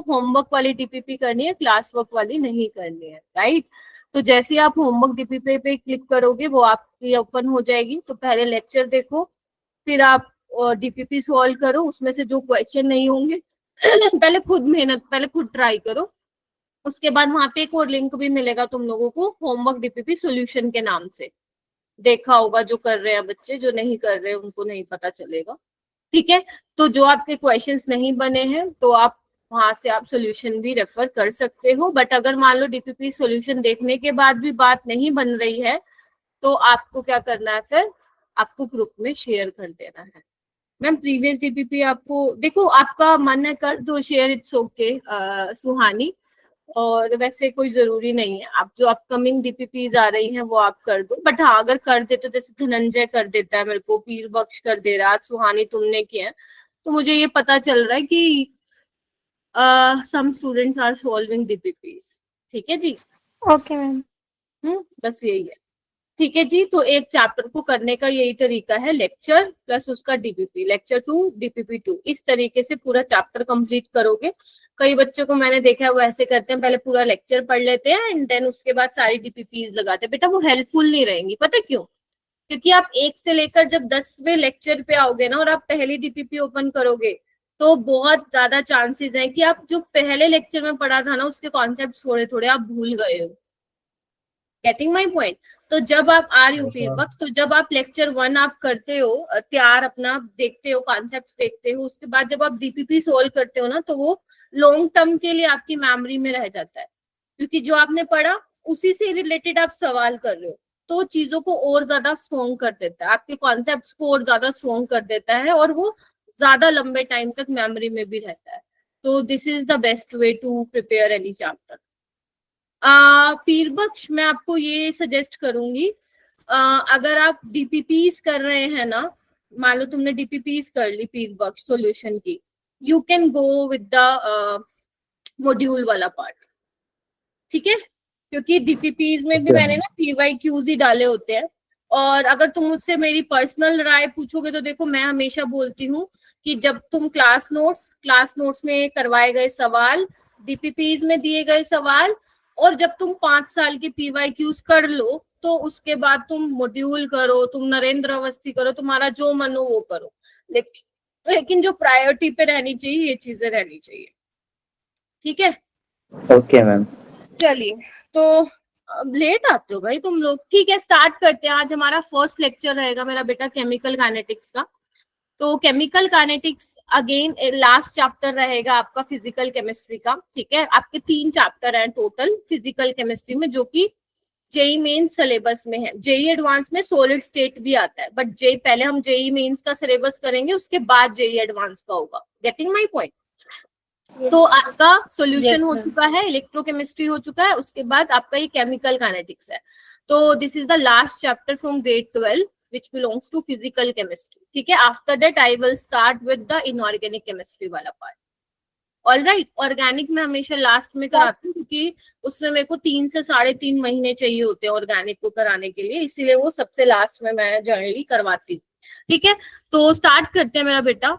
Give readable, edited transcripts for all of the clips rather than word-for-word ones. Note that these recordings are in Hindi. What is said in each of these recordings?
होमवर्क वाली डीपीपी करनी है, क्लास वर्क वाली नहीं करनी है, राइट। तो जैसे ही आप होमवर्क डीपीपी पे क्लिक करोगे वो आपकी ओपन हो जाएगी। तो पहले लेक्चर देखो, फिर आप डीपीपी सॉल्व करो, उसमें से जो क्वेश्चन नहीं होंगे पहले खुद ट्राई करो। उसके बाद वहां पे एक और लिंक भी मिलेगा तुम लोगों को, होमवर्क डीपीपी सॉल्यूशन के नाम से। देखा होगा जो कर रहे हैं बच्चे, जो नहीं कर रहे हैं उनको नहीं पता चलेगा, ठीक है। तो जो आपके क्वेश्चंस नहीं बने हैं तो आप वहां से आप सॉल्यूशन भी रेफर कर सकते हो। बट अगर मान लो डीपीपी सॉल्यूशन देखने के बाद भी बात नहीं बन रही है तो आपको क्या करना है, फिर आपको ग्रुप में शेयर कर देना है। मैम प्रीवियस डीपीपी आपको, देखो आपका मन है कर दो शेयर, इट्स ओके सुहानी, और वैसे कोई जरूरी नहीं है। आप जो अपकमिंग डीपीपीज आ रही हैं वो आप कर दो। बट हाँ अगर कर दे तो जैसे धनंजय कर देता है मेरे को, पीर बख्श कर दे रहा है, आज सुहानी तुमने किया है, तो मुझे ये पता चल रहा है कि some students are solving DPPs. ठीक है जी, ओके मैम। बस यही है। ठीक है जी, तो एक चैप्टर को करने का यही तरीका है, लेक्चर प्लस उसका डीपीपी, लेक्चर 2 डीपीपी 2, इस तरीके से पूरा चैप्टर कंप्लीट करोगे। कई बच्चों को मैंने देखा है वो ऐसे करते हैं, पहले पूरा लेक्चर पढ़ लेते हैं एंड देन उसके बाद सारी डीपीपीज लगाते हैं। बेटा वो हेल्पफुल नहीं रहेंगी, पता क्यों? क्योंकि आप 1 से लेकर जब 10वें लेक्चर पे आओगे ना और आप पहली डीपीपी ओपन करोगे तो बहुत ज्यादा चांसेस हैं कि आप जो पहले लेक्चर में पढ़ा था ना उसके कॉन्सेप्ट थोड़े थोड़े आप भूल गए हो। Getting my point? तो जब आप आ रही हो फिर वक्त, तो जब आप लेक्चर 1 आप करते हो, तैयार अपना देखते हो, कॉन्सेप्ट देखते हो, उसके बाद जब आप डीपीपी सोल्व करते हो ना तो वो लॉन्ग टर्म के लिए आपकी मेमोरी में रह जाता है, क्योंकि जो आपने पढ़ा उसी से रिलेटेड आप सवाल कर रहे हो, तो चीजों को और ज्यादा स्ट्रॉन्ग कर देता है, आपके कॉन्सेप्ट को और ज्यादा स्ट्रॉन्ग कर देता है और वो ज्यादा लंबे टाइम तक मेमोरी में भी रहता है। तो this is the best way to prepare any chapter. पीर बख्श मैं आपको ये सजेस्ट करूंगी, अगर आप डीपीपीज कर रहे हैं ना, मान लो तुमने डीपीपीज कर ली पीर बख्श सॉल्यूशन की, you can go with the module वाला पार्ट, ठीक है। क्योंकि डीपीपीज में भी मैंने ना पीवाईक्यूज ही डाले होते हैं। और अगर तुम मुझसे मेरी पर्सनल राय पूछोगे तो देखो मैं हमेशा बोलती हूँ कि जब तुम क्लास नोट्स में करवाए गए सवाल, डीपीपीज में दिए गए सवाल, और जब तुम 5 साल के पीवाईक्यूज कर लो तो उसके बाद तुम मॉड्यूल करो, तुम नरेंद्र अवस्थी करो, तुम्हारा जो मन हो वो करो, लेकिन जो प्रायोरिटी पे रहनी चाहिए ये चीजें रहनी चाहिए, ठीक है। Okay ma'am. चलिए, तो अब लेट आते हो भाई तुम लोग, ठीक है स्टार्ट करते हैं। आज हमारा फर्स्ट लेक्चर रहेगा मेरा बेटा केमिकल काइनेटिक्स का। तो chemical kinetics again last chapter रहेगा आपका फिजिकल केमिस्ट्री का, ठीक है। आपके 3 चैप्टर हैं टोटल फिजिकल केमिस्ट्री में, जो कि जेई मेन सिलेबस में है। जेई एडवांस में सॉलिड स्टेट भी आता है, बट जेई पहले हम जेई मेंस का सिलेबस करेंगे, उसके बाद जेई एडवांस का होगा। Getting my point? तो आपका सॉल्यूशन हो चुका है, इलेक्ट्रोकेमिस्ट्री हो चुका है, उसके बाद आपका ये केमिकल काइनेटिक्स है। तो this is the last chapter from grade 12 which belongs to physical chemistry, ठीक है। After that I will start with the inorganic chemistry वाला पार्ट। ऑल राइट, ऑर्गेनिक में हमेशा लास्ट में कराती हूँ क्योंकि उसमें मेरे को 3 से 3.5 महीने चाहिए होते हैं ऑर्गेनिक को कराने के लिए, इसीलिए वो सबसे लास्ट में मैं जनरली करवाती हूँ, ठीक है। तो स्टार्ट करते हैं मेरा बेटा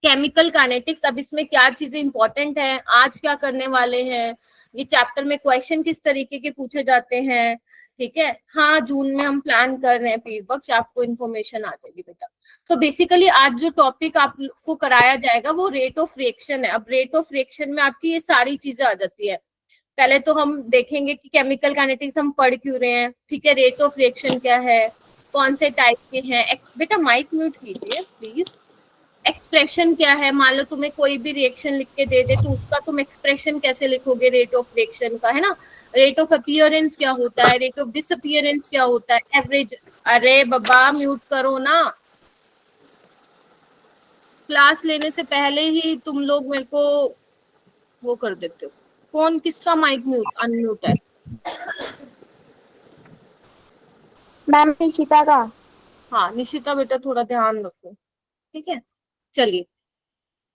केमिकल काइनेटिक्स। अब इसमें क्या चीजें इंपॉर्टेंट है, आज क्या करने वाले हैं, ये चैप्टर में क्वेश्चन किस तरीके के पूछे जाते हैं, ठीक है। हाँ जून में हम प्लान कर रहे हैं पीर बख्श, आपको इन्फॉर्मेशन आ जाएगी बेटा। तो बेसिकली आज जो टॉपिक आपको कराया जाएगा वो रेट ऑफ रिएक्शन है। अब रेट ऑफ रिएक्शन में आपकी ये सारी चीजें आ जाती है। पहले तो हम देखेंगे कि केमिकल काइनेटिक्स हम पढ़ क्यों रहे हैं, ठीक है। रेट ऑफ रिएक्शन क्या है, कौन से टाइप के हैं, बेटा माइक म्यूट कीजिए प्लीज। एक्सप्रेशन क्या है, मान लो तुम्हें कोई भी रिएक्शन लिख के दे दे तो उसका तुम एक्सप्रेशन कैसे लिखोगे रेट ऑफ रिएक्शन का, है ना। रेट ऑफ अपीयरेंस क्या होता है, रेट ऑफ डिसअपीयरेंस क्या होता है, एवरेज। अरे बाबा म्यूट करो ना, क्लास लेने से पहले ही तुम लोग मेरे को वो कर देते हो। कौन किसका माइक म्यूट अनम्यूट है? मैम निशिता का। हाँ निशिता बेटा थोड़ा ध्यान रखो, ठीक है। चलिए,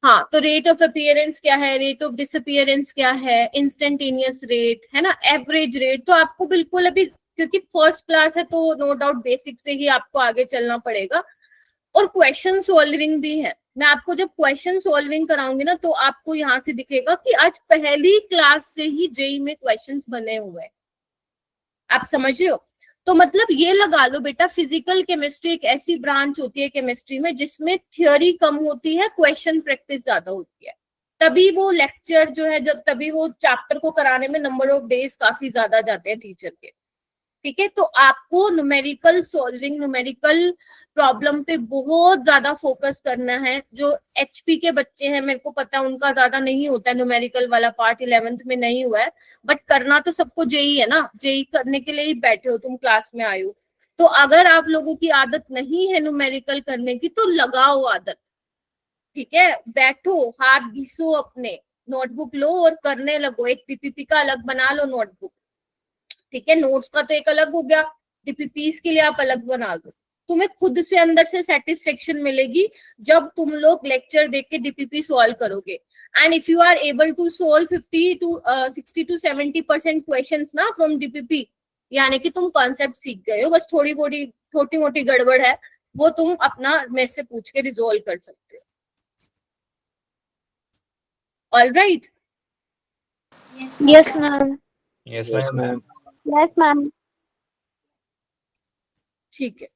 हाँ तो रेट ऑफ अपीयरेंस क्या है, रेट ऑफ डिसअपीयरेंस क्या है, इंस्टेंटेनियस रेट है ना, एवरेज रेट। तो आपको बिल्कुल अभी क्योंकि फर्स्ट क्लास है तो नो डाउट बेसिक से ही आपको आगे चलना पड़ेगा, और क्वेश्चन सॉल्विंग भी है। मैं आपको जब क्वेश्चन सॉल्विंग कराऊंगी ना, तो आपको यहाँ से दिखेगा कि आज पहली क्लास से ही जेई में क्वेश्चंस बने हुए हैं। आप समझ रहे हो? तो मतलब ये लगा लो बेटा, फिजिकल केमिस्ट्री एक ऐसी ब्रांच होती है केमिस्ट्री में जिसमें थियोरी कम होती है, क्वेश्चन प्रैक्टिस ज्यादा होती है। तभी वो लेक्चर जो है, जब तभी वो चैप्टर को कराने में नंबर ऑफ डेज काफी ज्यादा जाते हैं टीचर के। ठीक है, तो आपको न्यूमेरिकल सॉल्विंग, न्यूमेरिकल प्रॉब्लम पे बहुत ज्यादा फोकस करना है। जो एचपी के बच्चे हैं, मेरे को पता है उनका ज्यादा नहीं होता है न्यूमेरिकल वाला पार्ट, 11th में नहीं हुआ है, बट करना तो सबको जेई है ना, जेई करने के लिए ही बैठे हो तुम, क्लास में आए हो। तो अगर आप लोगों की आदत नहीं है न्यूमेरिकल करने की, तो लगाओ आदत। ठीक है, बैठो, हाथ घिसो अपने, नोटबुक लो और करने लगो। एक पीपीपी का अलग बना लो नोटबुक। ठीक है, नोट्स का तो एक अलग हो गया, डीपीपीस के लिए आप अलग बना दो। तुम्हें खुद से अंदर से सेटिस्फेक्शन मिलेगी जब तुम लोग लेक्चर देख के डीपीपी सॉल्व करोगे। And if you are able to solve 60 to 70% questions ना फ्रॉम डीपीपी, यानी कि तुम कॉन्सेप्ट सीख गए हो, बस थोड़ी मोटी छोटी मोटी गड़बड़ है, वो तुम अपना मेरे से पूछ के रिजोल्व कर सकते हो। All right? Yes ma'am. Yes yes ma'am. Ma'am. Yes ma'am. ठीक है,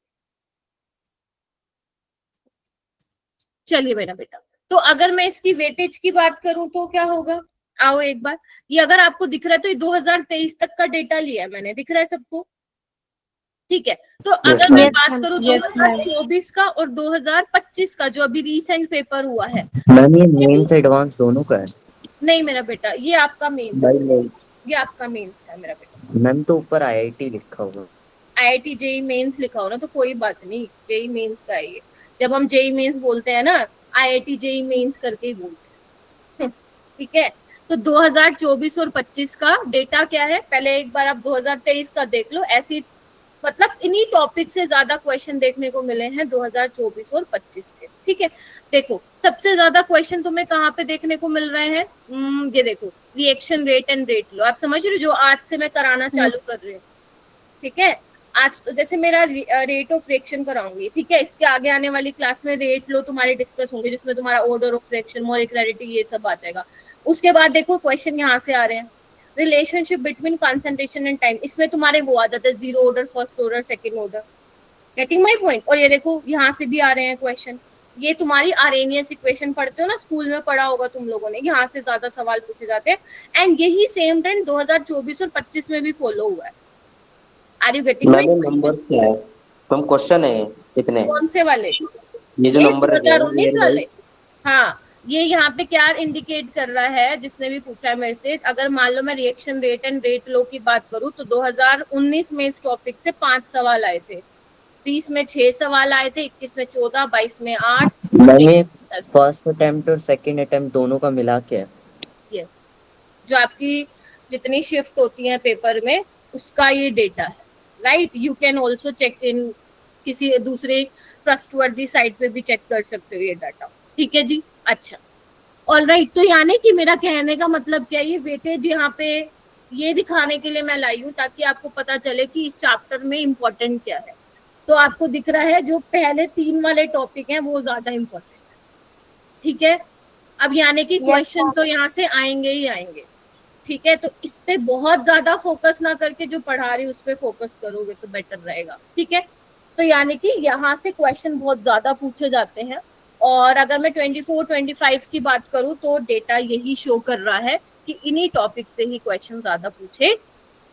चलिए मेरा बेटा, तो अगर मैं इसकी वेटेज की बात करूं तो क्या होगा? आओ एक बार, ये अगर आपको दिख रहा है तो ये 2023 तक का डेटा लिया है मैंने, दिख रहा है सबको? ठीक है, तो अगर मैं Yes, बात ma'am. करूं Yes, ma'am. 2024 का और 2025 का, जो अभी रिसेंट पेपर हुआ है, मैम ये मेंस एडवांस दोनों का है। नहीं मेरा बेटा, ये आपका मेंस, ये आपका मेंस है मेरा बेटा। मैम तो ऊपर आईआईटी लिखा हुआ। आईआईटी जेई मेंस लिखा हो ना, तो कोई बात नहीं, जेई मेंस का है ये। जब हम जेई मेंस बोलते हैं ना, आईआईटी जेई मेंस करके ही बोलते हैं। ठीक है, तो 2024 और 25 का डेटा क्या है, पहले एक बार आप 2023 का देख लो। ऐसी मतलब इन्हीं टॉपिक से ज्यादा क्वेश्चन देखने को मिले हैं 2024 और 25 के। ठीक है, देखो सबसे ज्यादा क्वेश्चन तुम्हें कहाँ पे देखने को मिल रहे हैं? ये देखो, रिएक्शन रेट एंड रेट लो। आप समझ रहे हो, जो आज से मैं कराना चालू कर रही हूँ। ठीक है, आज तो जैसे मेरा रेट ऑफ रिएक्शन कराऊंगी, ठीक है, इसके आगे आने वाली क्लास में रेट लो तुम्हारे डिस्कस होंगे, जिसमें तुम्हारा ऑर्डर ऑफ रिएक्शन, मॉलिक्युलरिटी, ये सब आ जाएगा। उसके बाद देखो क्वेश्चन यहाँ से आ रहे हैं, relationship between concentration and time, इसमें तुम्हारे वो आ जाते हैं, zero order, first order, second order. Getting my point? और ये देखो यहाँ से भी आ रहे हैं क्वेश्चन, ये तुम्हारी आर्हेनियस इक्वेशन पढ़ते हो ना, स्कूल में पढ़ा होगा तुम लोगों ने, यहाँ से ज्यादा सवाल पूछे जाते हैं। एंड यही सेम ट्रेंड 2024 और 25 में भी फॉलो हुआ है। Are you getting my point? Numbers क्या है? कम क्वेश्चन है इतने? कौन से वाले? ये जो नंबर है 2019 वाले। हाँ, ये यहाँ पे क्या इंडिकेट कर रहा है, जिसने भी पूछा है मेरे से, अगर मान लो मैं रिएक्शन रेट एंड रेट लो की बात करूँ, तो 2019 में इस टॉपिक से 5 सवाल आए थे, 20 में 6 सवाल आए थे, 21 में 14, 22 में 8। मैंने फर्स्ट अटेम्प्ट और सेकंड अटेम्प्ट दोनों का मिला के। यस, जो आपकी जितनी शिफ्ट होती है पेपर में, उसका ये डेटा है। Right, you can also check in किसी दूसरे ट्रस्टवर्दी साइट पे भी चेक कर सकते हो ये डाटा। ठीक है जी, अच्छा, ऑल राइट। तो यानी कि मेरा कहने का मतलब क्या है, ये वेटेज यहाँ पे ये दिखाने के लिए मैं लाई हूँ, ताकि आपको पता चले कि इस चैप्टर में इम्पोर्टेंट क्या है। तो आपको दिख रहा है जो पहले 3 वाले टॉपिक हैं वो ज्यादा इम्पोर्टेंट है। ठीक है, अब यानी कि क्वेश्चन तो यहाँ से आएंगे ही आएंगे। ठीक है, तो इस पे बहुत ज्यादा फोकस ना करके जो पढ़ा रही उस पे फोकस करोगे तो बेटर रहेगा। ठीक है, तो यानी कि यहाँ से क्वेश्चन बहुत ज्यादा पूछे जाते हैं। और अगर मैं 24-25 की बात करूँ तो डेटा यही शो कर रहा है कि इन्हीं टॉपिक से ही क्वेश्चन ज्यादा पूछे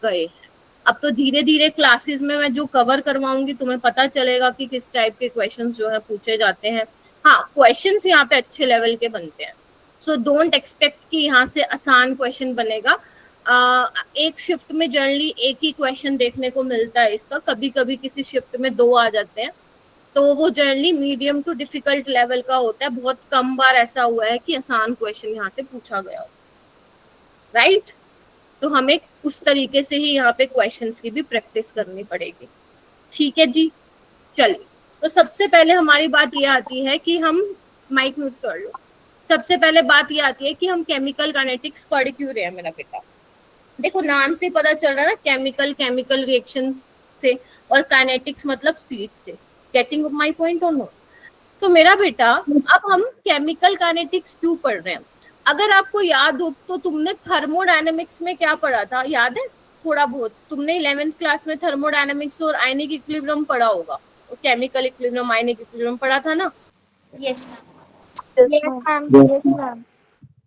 गए हैं। अब तो धीरे धीरे क्लासेस में मैं जो कवर करवाऊंगी तुम्हें पता चलेगा कि किस टाइप के क्वेश्चंस जो है पूछे जाते हैं। हाँ, क्वेश्चंस यहाँ पे अच्छे लेवल के बनते हैं, सो डोंट एक्सपेक्ट कि यहाँ से आसान क्वेश्चन बनेगा। एक शिफ्ट में जनरली एक ही क्वेश्चन देखने को मिलता है इसका, कभी कभी किसी शिफ्ट में 2 आ जाते हैं, तो वो generally medium to difficult level का होता है। बहुत कम बार ऐसा हुआ है कि आसान क्वेश्चन यहाँ से पूछा गया हो। राइट, तो हमें उस तरीके से ही यहाँ पे क्वेश्चंस की भी प्रैक्टिस करनी पड़ेगी। ठीक है जी, चलिए, तो सबसे पहले हमारी बात ये आती है कि हम, माइक म्यूट कर लो, सबसे पहले बात ये आती है कि हम केमिकल काइनेटिक्स पढ़ क्यों रहे हैं मेरा बेटा। देखो नाम से पता चल रहा है ना, केमिकल रिएक्शन से, और काइनेटिक्स मतलब स्पीड से। गेटिंग माय पॉइंट और नो? तो मेरा बेटा अब हम केमिकल काइनेटिक्स क्यों पढ़ रहे हैं? अगर आपको याद हो तो तुमने थर्मोडायनेमिक्स में क्या पढ़ा था, याद है? थोड़ा बहुत तुमने 11th क्लास में थर्मोडायनेमिक्स और आयनिक इक्विलिब्रियम पढ़ा होगा, और केमिकल इक्विलिब्रियम, आयनिक इक्विलिब्रियम पढ़ा था ना? Yes, Yes, ma'am.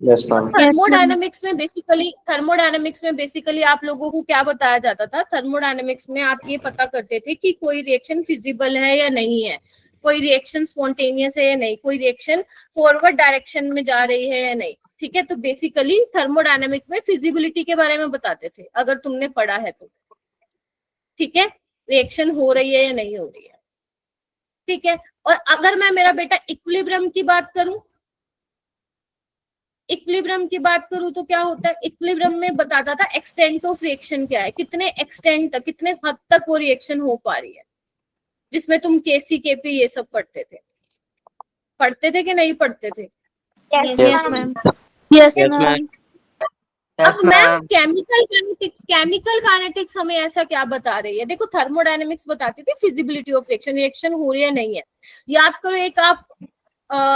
yes, ma'am. Thermodynamics में बेसिकली आप लोगों को क्या बताया जाता था? थर्मोडायनेमिक्स में आप ये पता करते थे कि कोई रिएक्शन फिजिबल है या नहीं है, कोई रिएक्शन स्पॉन्टेनियस है या नहीं, कोई रिएक्शन फॉरवर्ड डायरेक्शन में जा रही है या नहीं। ठीक है, तो बेसिकली थर्मोडायनेमिक्स में फिजिबिलिटी के बारे में बताते थे, अगर तुमने पढ़ा है तो। ठीक है, रिएक्शन हो रही है या नहीं हो रही है। ठीक है, और अगर मैं मेरा बेटा इक्विलिब्रियम की बात करूं, इक्विलिब्रियम की बात करूं तो क्या होता है? इक्विलिब्रियम में बताता था एक्सटेंट ऑफ रिएक्शन क्या है, कितने एक्सटेंट तक, कितने हद तक वो रिएक्शन हो पा रही है, जिसमें तुम केसी केपी ये सब पढ़ते थे कि नहीं पढ़ते थे? Yes, ma'am. Yes, Yes, ma'am. अब मैम केमिकल काइनेटिक्स हमें ऐसा क्या बता रही है? देखो थर्मोडायनेमिक्स बताती थी फिजिबिलिटी ऑफ रिएक्शन, रिएक्शन हो रही है नहीं है। याद करो, एक आप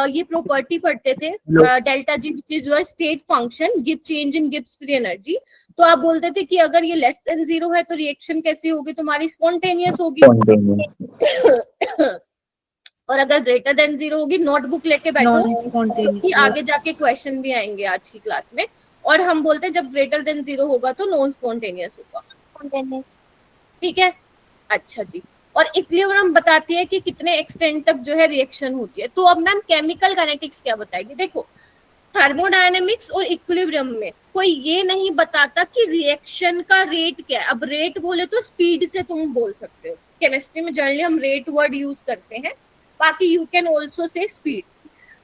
ये प्रॉपर्टी पढ़ते थे delta G, which is your state function, give change in gives free energy. तो आप बोलते थे कि अगर ये लेस देन 0 है तो रिएक्शन कैसी होगी तुम्हारी? स्पॉन्टेनियस होगी। और अगर ग्रेटर देन 0 होगी, नोटबुक लेके बैठो क्योंकि आगे जाके क्वेश्चन भी आएंगे आज की क्लास में। और हम बोलते हैं जब ग्रेटर देन 0 होगा तो नॉन स्पॉन्टेनियस होगा। ठीक है, अच्छा जी। और इक्विलिब्रियम बताती है कि कितने एक्सटेंट तक जो है रिएक्शन होती है। तो अब मैम केमिकल काइनेटिक्स क्या बताएगी? देखो थर्मोडायनेमिक्स और इक्विलिब्रियम में कोई ये नहीं बताता कि रिएक्शन का रेट क्या है। अब रेट बोले तो स्पीड से तुम बोल सकते हो, केमिस्ट्री में जनरली हम रेट वर्ड यूज करते हैं, बाकी you can also say speed.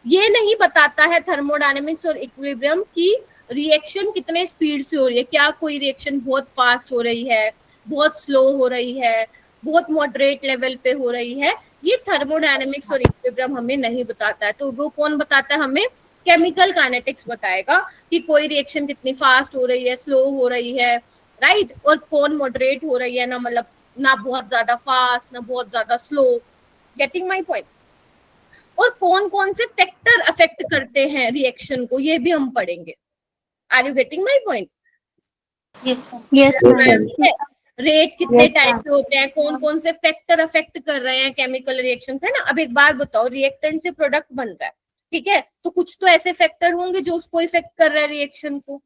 ये नहीं बताता है थर्मोडायनेमिक्स और इक्विलिब्रियम की रिएक्शन कितने स्पीड से हो रही है, क्या कोई रिएक्शन बहुत फास्ट हो रही है, बहुत स्लो हो रही है, बहुत मॉडरेट लेवल पे हो रही है। ये थर्मोडायनेमिक्स और इक्विलिब्रियम हमें नहीं बताता है। तो वो कौन बताता है हमें? केमिकल काइनेटिक्स बताएगा कि कोई रिएक्शन कितनी फास्ट हो रही है, स्लो हो रही है, राइट, और कौन मॉडरेट हो रही है ना, मतलब ना बहुत ज्यादा फास्ट ना बहुत ज्यादा स्लो। Getting my point? और कौन कौन से फैक्टर अफेक्ट करते हैं रिएक्शन को, ये भी हम पढ़ेंगे। Are you getting my point? Yes, ma'am. Rate कितने Yes, टाइप ma'am. के होते हैं, कौन कौन से फैक्टर अफेक्ट कर रहे हैं केमिकल रिएक्शन, है ना? अब एक बात बताओ, रिएक्टेंट से प्रोडक्ट बन रहा है, ठीक है, तो कुछ तो ऐसे फैक्टर होंगे जो उसको इफेक्ट कर रहा है रिएक्शन को।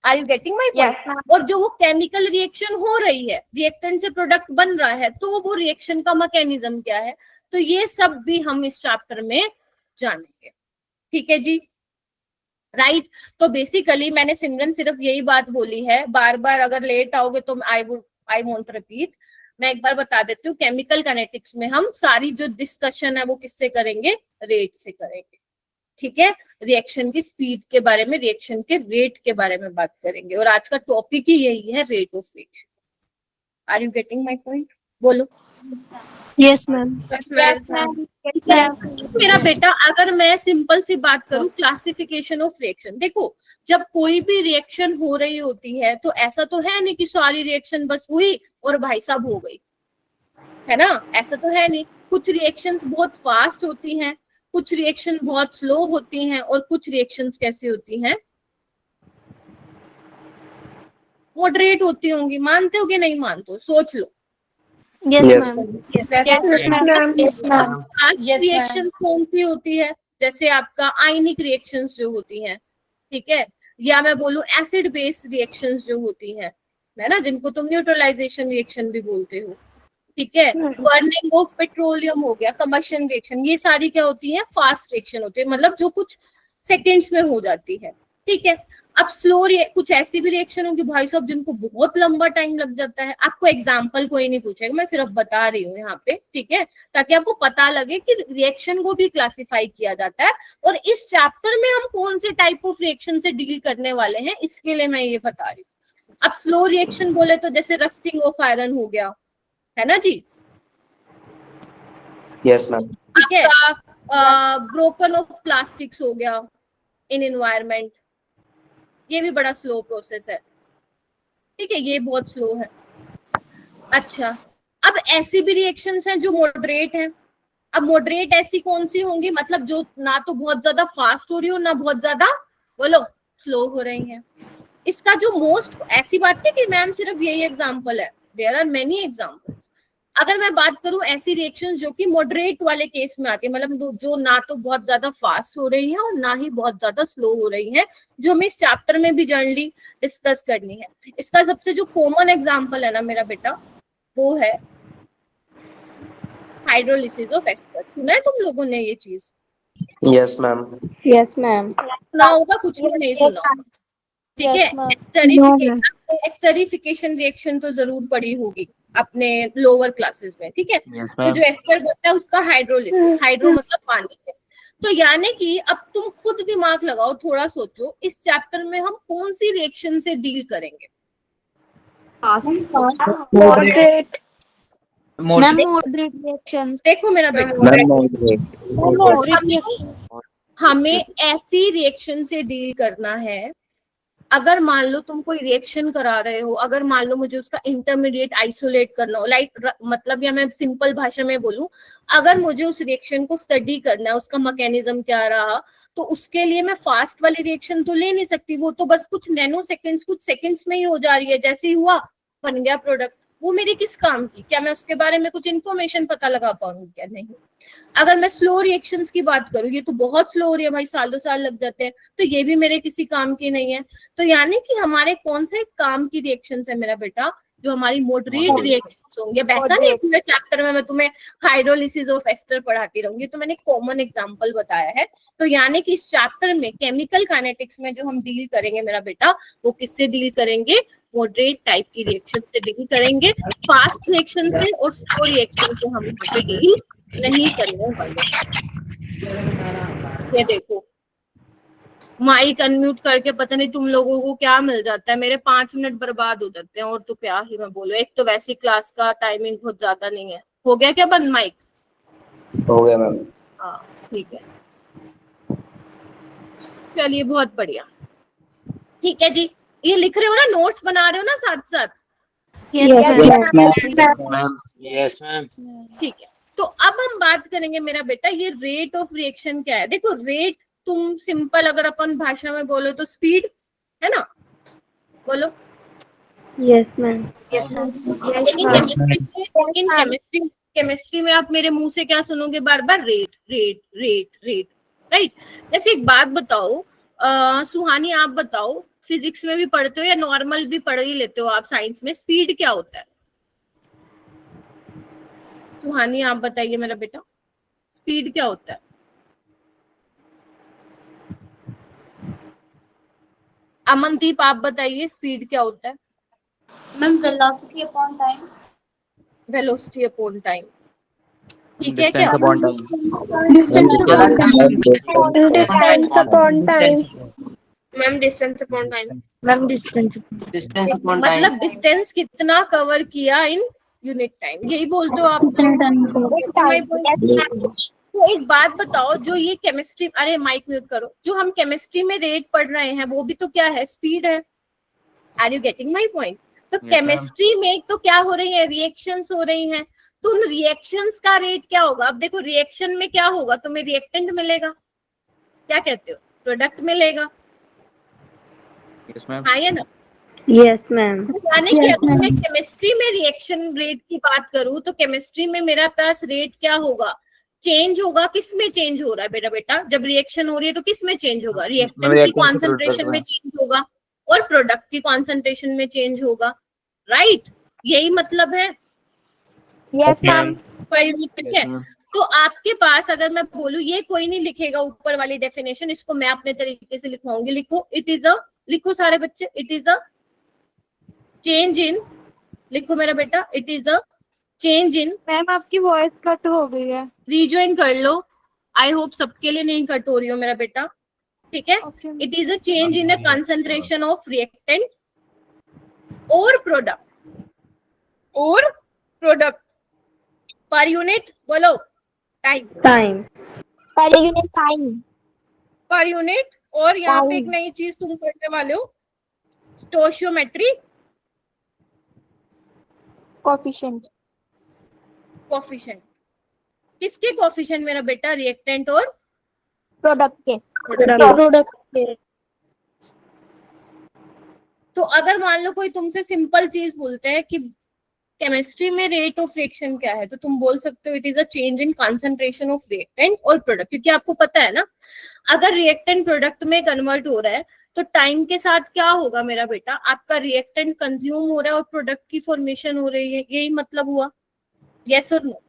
Are you getting my point? और जो वो केमिकल रिएक्शन हो रही है, रिएक्टेंट से प्रोडक्ट बन रहा है, तो वो रिएक्शन का मैकेनिज्म क्या है, तो ये सब भी हम इस चैप्टर में जानेंगे। ठीक है जी, राइट। तो बेसिकली मैंने सिमरन सिर्फ यही बात बोली है, बार बार अगर लेट आओगे तो आई वोंट रिपीट। मैं एक बार बता देती हूँ, केमिकल काइनेटिक्स में हम सारी जो डिस्कशन है वो किससे करेंगे? रेट से करेंगे। ठीक है, रिएक्शन की स्पीड के बारे में, रिएक्शन के रेट के बारे में बात करेंगे, और आज का टॉपिक ही यही है, rate of reaction. Are you getting my point? बोलो। Yes, ma'am. मेरा बेटा अगर मैं सिंपल सी बात करूं, क्लासिफिकेशन ऑफ रिएक्शन, देखो जब कोई भी रिएक्शन हो रही होती है तो ऐसा तो है नहीं कि सारी रिएक्शन बस हुई और भाई साहब हो गई, है ना? ऐसा तो है नहीं। कुछ रिएक्शंस बहुत फास्ट होती हैं, कुछ रिएक्शन बहुत स्लो होती हैं, और कुछ रिएक्शंस कैसी होती हैं? मॉडरेट होती होंगी। मानते हो कि नहीं मानते हो? सोच लो। Yes, ma'am. रिएक्शन कौन सी होती है? जैसे आपका आयनिक रिएक्शंस जो होती हैं, ठीक है, या मैं बोलूं एसिड बेस रिएक्शंस जो होती हैं, है ना, जिनको तुम न्यूट्रलाइजेशन रिएक्शन भी बोलते हो। ठीक है, बर्निंग ऑफ पेट्रोलियम हो गया, कंबशन रिएक्शन, ये सारी क्या होती है? फास्ट रिएक्शन होती है, मतलब जो कुछ सेकेंड्स में हो जाती है। ठीक है, अब स्लो कुछ ऐसी भी रिएक्शन होगी भाई साहब जिनको बहुत लंबा टाइम लग जाता है। आपको एग्जांपल कोई नहीं पूछेगा, मैं सिर्फ बता रही हूँ यहाँ पे, ठीक है, ताकि आपको पता लगे कि रिएक्शन को भी क्लासिफाई किया जाता है, और इस चैप्टर में हम कौन से टाइप ऑफ रिएक्शन से डील करने वाले हैं इसके लिए मैं ये बता रही हूँ। अब स्लो रिएक्शन बोले तो जैसे रस्टिंग ऑफ आयरन हो गया, है ना जी? Yes ma'am. ठीक है, ब्रोकन ऑफ प्लास्टिक्स हो गया इन एनवायरमेंट, ये भी बड़ा स्लो प्रोसेस है। ठीक है, ये बहुत स्लो है। अच्छा, अब ऐसी भी रिएक्शंस हैं जो मॉडरेट हैं, अब मॉडरेट ऐसी कौन सी होंगी, मतलब जो ना तो बहुत ज्यादा फास्ट हो रही हो ना बहुत ज्यादा बोलो स्लो हो रही है। इसका जो मोस्ट, ऐसी बात नहीं कि मैम सिर्फ यही एग्जांपल है, देयर आर मेनी एग्जांपल्स। अगर मैं बात करूं ऐसी रिएक्शंस जो कि मॉडरेट वाले केस में आती है, मतलब जो ना तो बहुत ज्यादा फास्ट हो रही है और ना ही बहुत ज्यादा स्लो हो रही है, जो हमें इस चैप्टर में भी जनरली डिस्कस करनी है। इसका सबसे जो कॉमन एग्जांपल है ना मेरा बेटा, वो है हाइड्रोलिसिस ऑफ एस्टर। सुना है तुम लोगों ने ये चीज? Yes, ma'am. Yes, ma'am. सुना होगा, कुछ भी नहीं सुना होगा, ठीक है। Yes, ma'am. Esterification, esterification reaction तो जरूर पड़ी होगी अपने लोअर क्लासेस में, ठीक है। Yes, तो ma'am. जो एस्टर होता है उसका हाइड्रोलिसिस, हाइड्रो मतलब पानी है। तो यानी कि अब तुम खुद दिमाग लगाओ, थोड़ा सोचो, इस चैप्टर में हम कौन सी रिएक्शन से डील करेंगे? Moderate. Moderate. Ma'am, moderate reactions. देखो मेरा बेटा, Ma'am, moderate. Moderate reactions. हमें ऐसी रिएक्शन से डील करना है, अगर मान लो तुम कोई रिएक्शन करा रहे हो, अगर मान लो मुझे उसका इंटरमीडिएट आइसोलेट करना हो, लाइक मतलब, या मैं सिंपल भाषा में बोलूं, अगर मुझे उस रिएक्शन को स्टडी करना है, उसका मैकेनिज्म क्या रहा, तो उसके लिए मैं फास्ट वाली रिएक्शन तो ले नहीं सकती, वो तो बस कुछ नैनो सेकेंड्स, कुछ सेकेंड्स में ही हो जा रही है, जैसे ही हुआ बन गया प्रोडक्ट। वो मेरी किस काम की? क्या मैं उसके बारे में कुछ इन्फॉर्मेशन पता लगा पाऊंगी? क्या नहीं। अगर मैं स्लो रिएक्शंस की बात करूँ, ये तो बहुत स्लो हो रही है भाई, सालों साल लग जाते हैं, तो ये भी मेरे किसी काम की नहीं है। तो यानी कि हमारे कौन से काम की रिएक्शंस है मेरा बेटा, जो हमारी मॉडरेट रिएक्शंस होंगे। अब ऐसा नहीं है पूरे चैप्टर में मैं तुम्हें हाइड्रोलिसिस ऑफ एस्टर पढ़ाती रहूंगी, तो मैंने कॉमन एग्जांपल बताया है। तो यानी कि इस चैप्टर में केमिकल काइनेटिक्स में जो हम डील करेंगे मेरा बेटा, वो किससे डील करेंगे? मॉडरेट टाइप की रिएक्शन से डील करेंगे। फास्ट रिएक्शन से और स्लो रिएक्शन से हम यहाँ पे डील नहीं करने वाले। ये देखो, माइक अनम्यूट करके पता नहीं तुम लोगों को क्या मिल जाता है, मेरे 5 मिनट बर्बाद हो जाते हैं, और तो क्या ही मैं बोलूं, एक तो वैसी क्लास का टाइमिंग बहुत ज्यादा नहीं है। हो गया क्या बंद माइक? हो गया मैम। हाँ ठीक है, चलिए बहुत बढ़िया। ठीक है जी, ये लिख रहे हो ना, नोट्स बना रहे हो ना साथ साथ? Yes, Ma'am. Yes, ma'am. ठीक है, तो अब हम बात करेंगे मेरा बेटा, ये रेट ऑफ रिएक्शन क्या है। देखो रेट, तुम सिंपल अगर अपन भाषा में बोलो तो स्पीड है ना, बोलो। Yes, ma'am. लेकिन केमिस्ट्री में आप मेरे मुंह से क्या सुनोगे बार बार? Rate rate rate rate, right. जैसे एक बात बताओ, सुहानी आप बताओ, फिजिक्स में भी पढ़ते हो या नॉर्मल भी पढ़ ही लेते हो आप साइंस में, स्पीड क्या होता है? सुहानी आप बताइए मेरा बेटा, स्पीड क्या होता है? अमनदीप आप बताइए, स्पीड क्या होता है? Ma'am, velocity upon time. Velocity upon time, ठीक है क्या? Distance upon time. Distance upon time. Distance upon time. Ma'am distance upon time, Ma'am, distance. Distance upon time. मतलब डिस्टेंस कितना कवर किया इन यूनिट टाइम, यही बोलते हो आप तो? तो एक बात बताओ, जो ये केमिस्ट्री, अरे माइक म्यूट करो, जो हम केमिस्ट्री में रेट पढ़ रहे हैं वो भी तो क्या है? स्पीड है। Are you getting my point? तो Yes, केमिस्ट्री में तो क्या हो रही है? रिएक्शंस हो रही हैं, तो उन रिएक्शंस का रेट क्या होगा? अब देखो रिएक्शन में क्या होगा, तुम्हें रिएक्टेंट मिलेगा, क्या कहते हो, प्रोडक्ट मिलेगा, Yes, ma'am. हाँ या ना? Yes, ma'am. यानी कि अगर मैं केमिस्ट्री में रिएक्शन रेट की बात करूं, तो केमिस्ट्री में मेरा पास रेट क्या होगा? चेंज होगा। किस में चेंज हो रहा है मेरा बेटा? जब रिएक्शन हो रही है तो किस में चेंज होगा? रिएक्टेंट की reactant से कॉन्सेंट्रेशन product में में। चेंज होगा और प्रोडक्ट की कॉन्सेंट्रेशन में चेंज होगा, राइट? यही मतलब है। Yes, ma'am. ठीक है, Yes, ma'am. तो आपके पास अगर मैं बोलूं, ये कोई नहीं लिखेगा ऊपर वाली डेफिनेशन, इसको मैं अपने तरीके से लिखवाऊंगी। लिखो, इट इज अ, लिखो सारे बच्चे, it is a change in, लिखो मेरा बेटा, it is a change in, ma'am आपकी वॉइस कट हो गई है। रिजॉइन कर लो, आई होप सबके लिए नहीं कट हो रही हो मेरा बेटा, ठीक है। Okay. It is a change in a concentration of reactant और प्रोडक्ट पर यूनिट, बोलो, time Time. Per unit time. Per unit. और यहाँ पे एक Time. नई चीज तुम पढ़ने वाले हो, स्टोशियोमेट्री Coefficient. कोफिशिएंट, किसके कोफिशिएंट मेरा बेटा? रिएक्टेंट और प्रोडक्ट के प्रोडक्ट के। तो अगर मान लो कोई तुमसे सिंपल चीज बोलते हैं कि केमिस्ट्री में रेट ऑफ रिएक्शन क्या है, तो तुम बोल सकते हो it is a change in concentration of reactant और प्रोडक्ट, क्योंकि आपको पता है ना अगर रिएक्टेंट प्रोडक्ट में कन्वर्ट हो रहा है तो टाइम के साथ क्या होगा मेरा बेटा? आपका रिएक्टेंट कंज्यूम हो रहा है और प्रोडक्ट की फॉर्मेशन हो रही है, यही मतलब हुआ। यस और नो?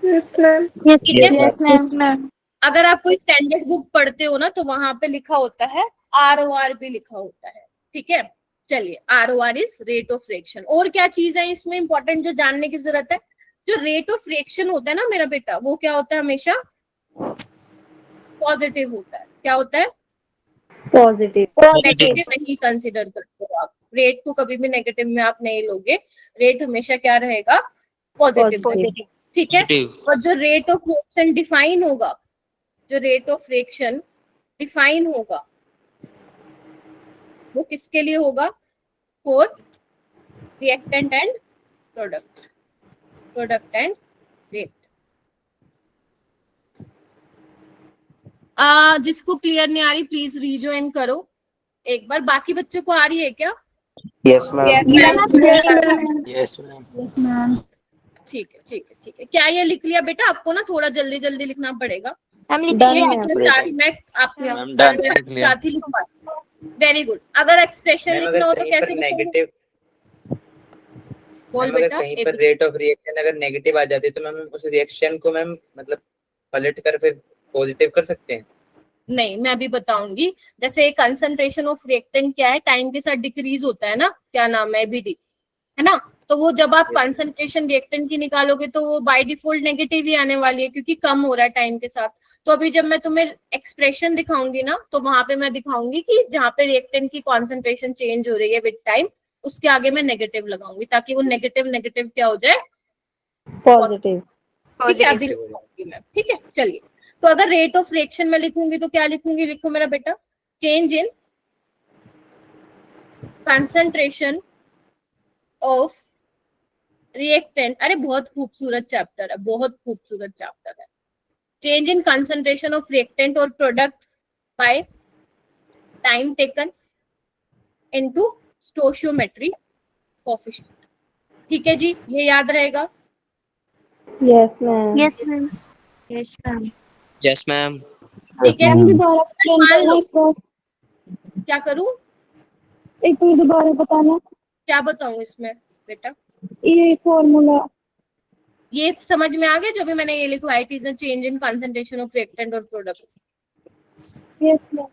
Yes ma'am. अगर आप कोई स्टैंडर्ड बुक पढ़ते हो ना तो वहां पे लिखा होता है ROR भी लिखा होता है, ठीक है। चलिए, ROR is rate of reaction. और क्या चीज है इसमें इंपॉर्टेंट जो जानने की जरूरत है? जो रेट ऑफ रिएक्शन होता है ना मेरा बेटा, वो क्या होता है? हमेशा पॉजिटिव होता है। क्या होता है? पॉजिटिव। नेगेटिव नहीं कंसिडर करते हो आप। रेट को कभी भी नेगेटिव में आप नहीं लोगे, रेट हमेशा क्या रहेगा? पॉजिटिव। ठीक है। और जो रेट ऑफ रिएक्शन डिफाइन होगा, जो रेट ऑफ रिएक्शन डिफाइन होगा वो किसके लिए होगा? For reactant and product, product and rate. जिसको क्लियर नहीं आ रही प्लीज रीजॉइन करो एक बार। बाकी बच्चों को आ रही है क्या? Yes ma'am. Yes ma'am. ठीक है, ठीक है, ठीक है। क्या ये लिख लिया बेटा? आपको ना थोड़ा जल्दी जल्दी लिखना पड़ेगा। हम लिख मैं लिया। आपको लिखवा। Very good. अगर एक्सप्रेशन लिखना हो तो कैसे नेगेटिव? बोल अगर बेटा। कहीं पर रेट ऑफ रिएक्शन अगर नेगेटिव आ जाती है तो मैम उस रिएक्शन को मैम मतलब पलट कर फिर पॉजिटिव कर सकते हैं? नहीं, मैं अभी बताऊंगी। जैसे कंसंट्रेशन ऑफ रिएक्टेंट क्या है, टाइम के साथ डिक्रीज होता है ना, क्या नाम है? ABD, है ना। तो वो जब आप कंसंट्रेशन रिएक्टेंट की निकालोगे तो वो बाय डिफॉल्ट नेगेटिव ही आने वाली है, क्योंकि कम हो रहा है टाइम के साथ। तो अभी जब मैं तुम्हें एक्सप्रेशन दिखाऊंगी ना तो वहां पे मैं दिखाऊंगी कि जहाँ पे रिएक्टेंट की कॉन्सेंट्रेशन चेंज हो रही है विद टाइम, उसके आगे मैं नेगेटिव लगाऊंगी ताकि वो नेगेटिव नेगेटिव क्या हो जाए? पॉजिटिव। ठीक है, अभी लिखूंगी मैं। ठीक है, चलिए। तो अगर रेट ऑफ रिएक्शन में लिखूंगी तो क्या लिखूंगी? लिखो मेरा बेटा, change in concentration of reactant. अरे बहुत खूबसूरत चैप्टर है, बहुत खूबसूरत चैप्टर है। Change in concentration of reactant और product by time taken into stoichiometry coefficient. ठीक है जी, ये याद रहेगा। Yes ma'am. Yes ma'am. ठीक है। दोबारा मान लो, क्या करूं? एक बार दोबारा बताना क्या बताऊं इसमें बेटा? ये फॉर्मूला। ये समझ में आ गया जो भी मैंने ये लिखा है? It is a change in concentration of reactant और प्रोडक्ट। Yes ma'am.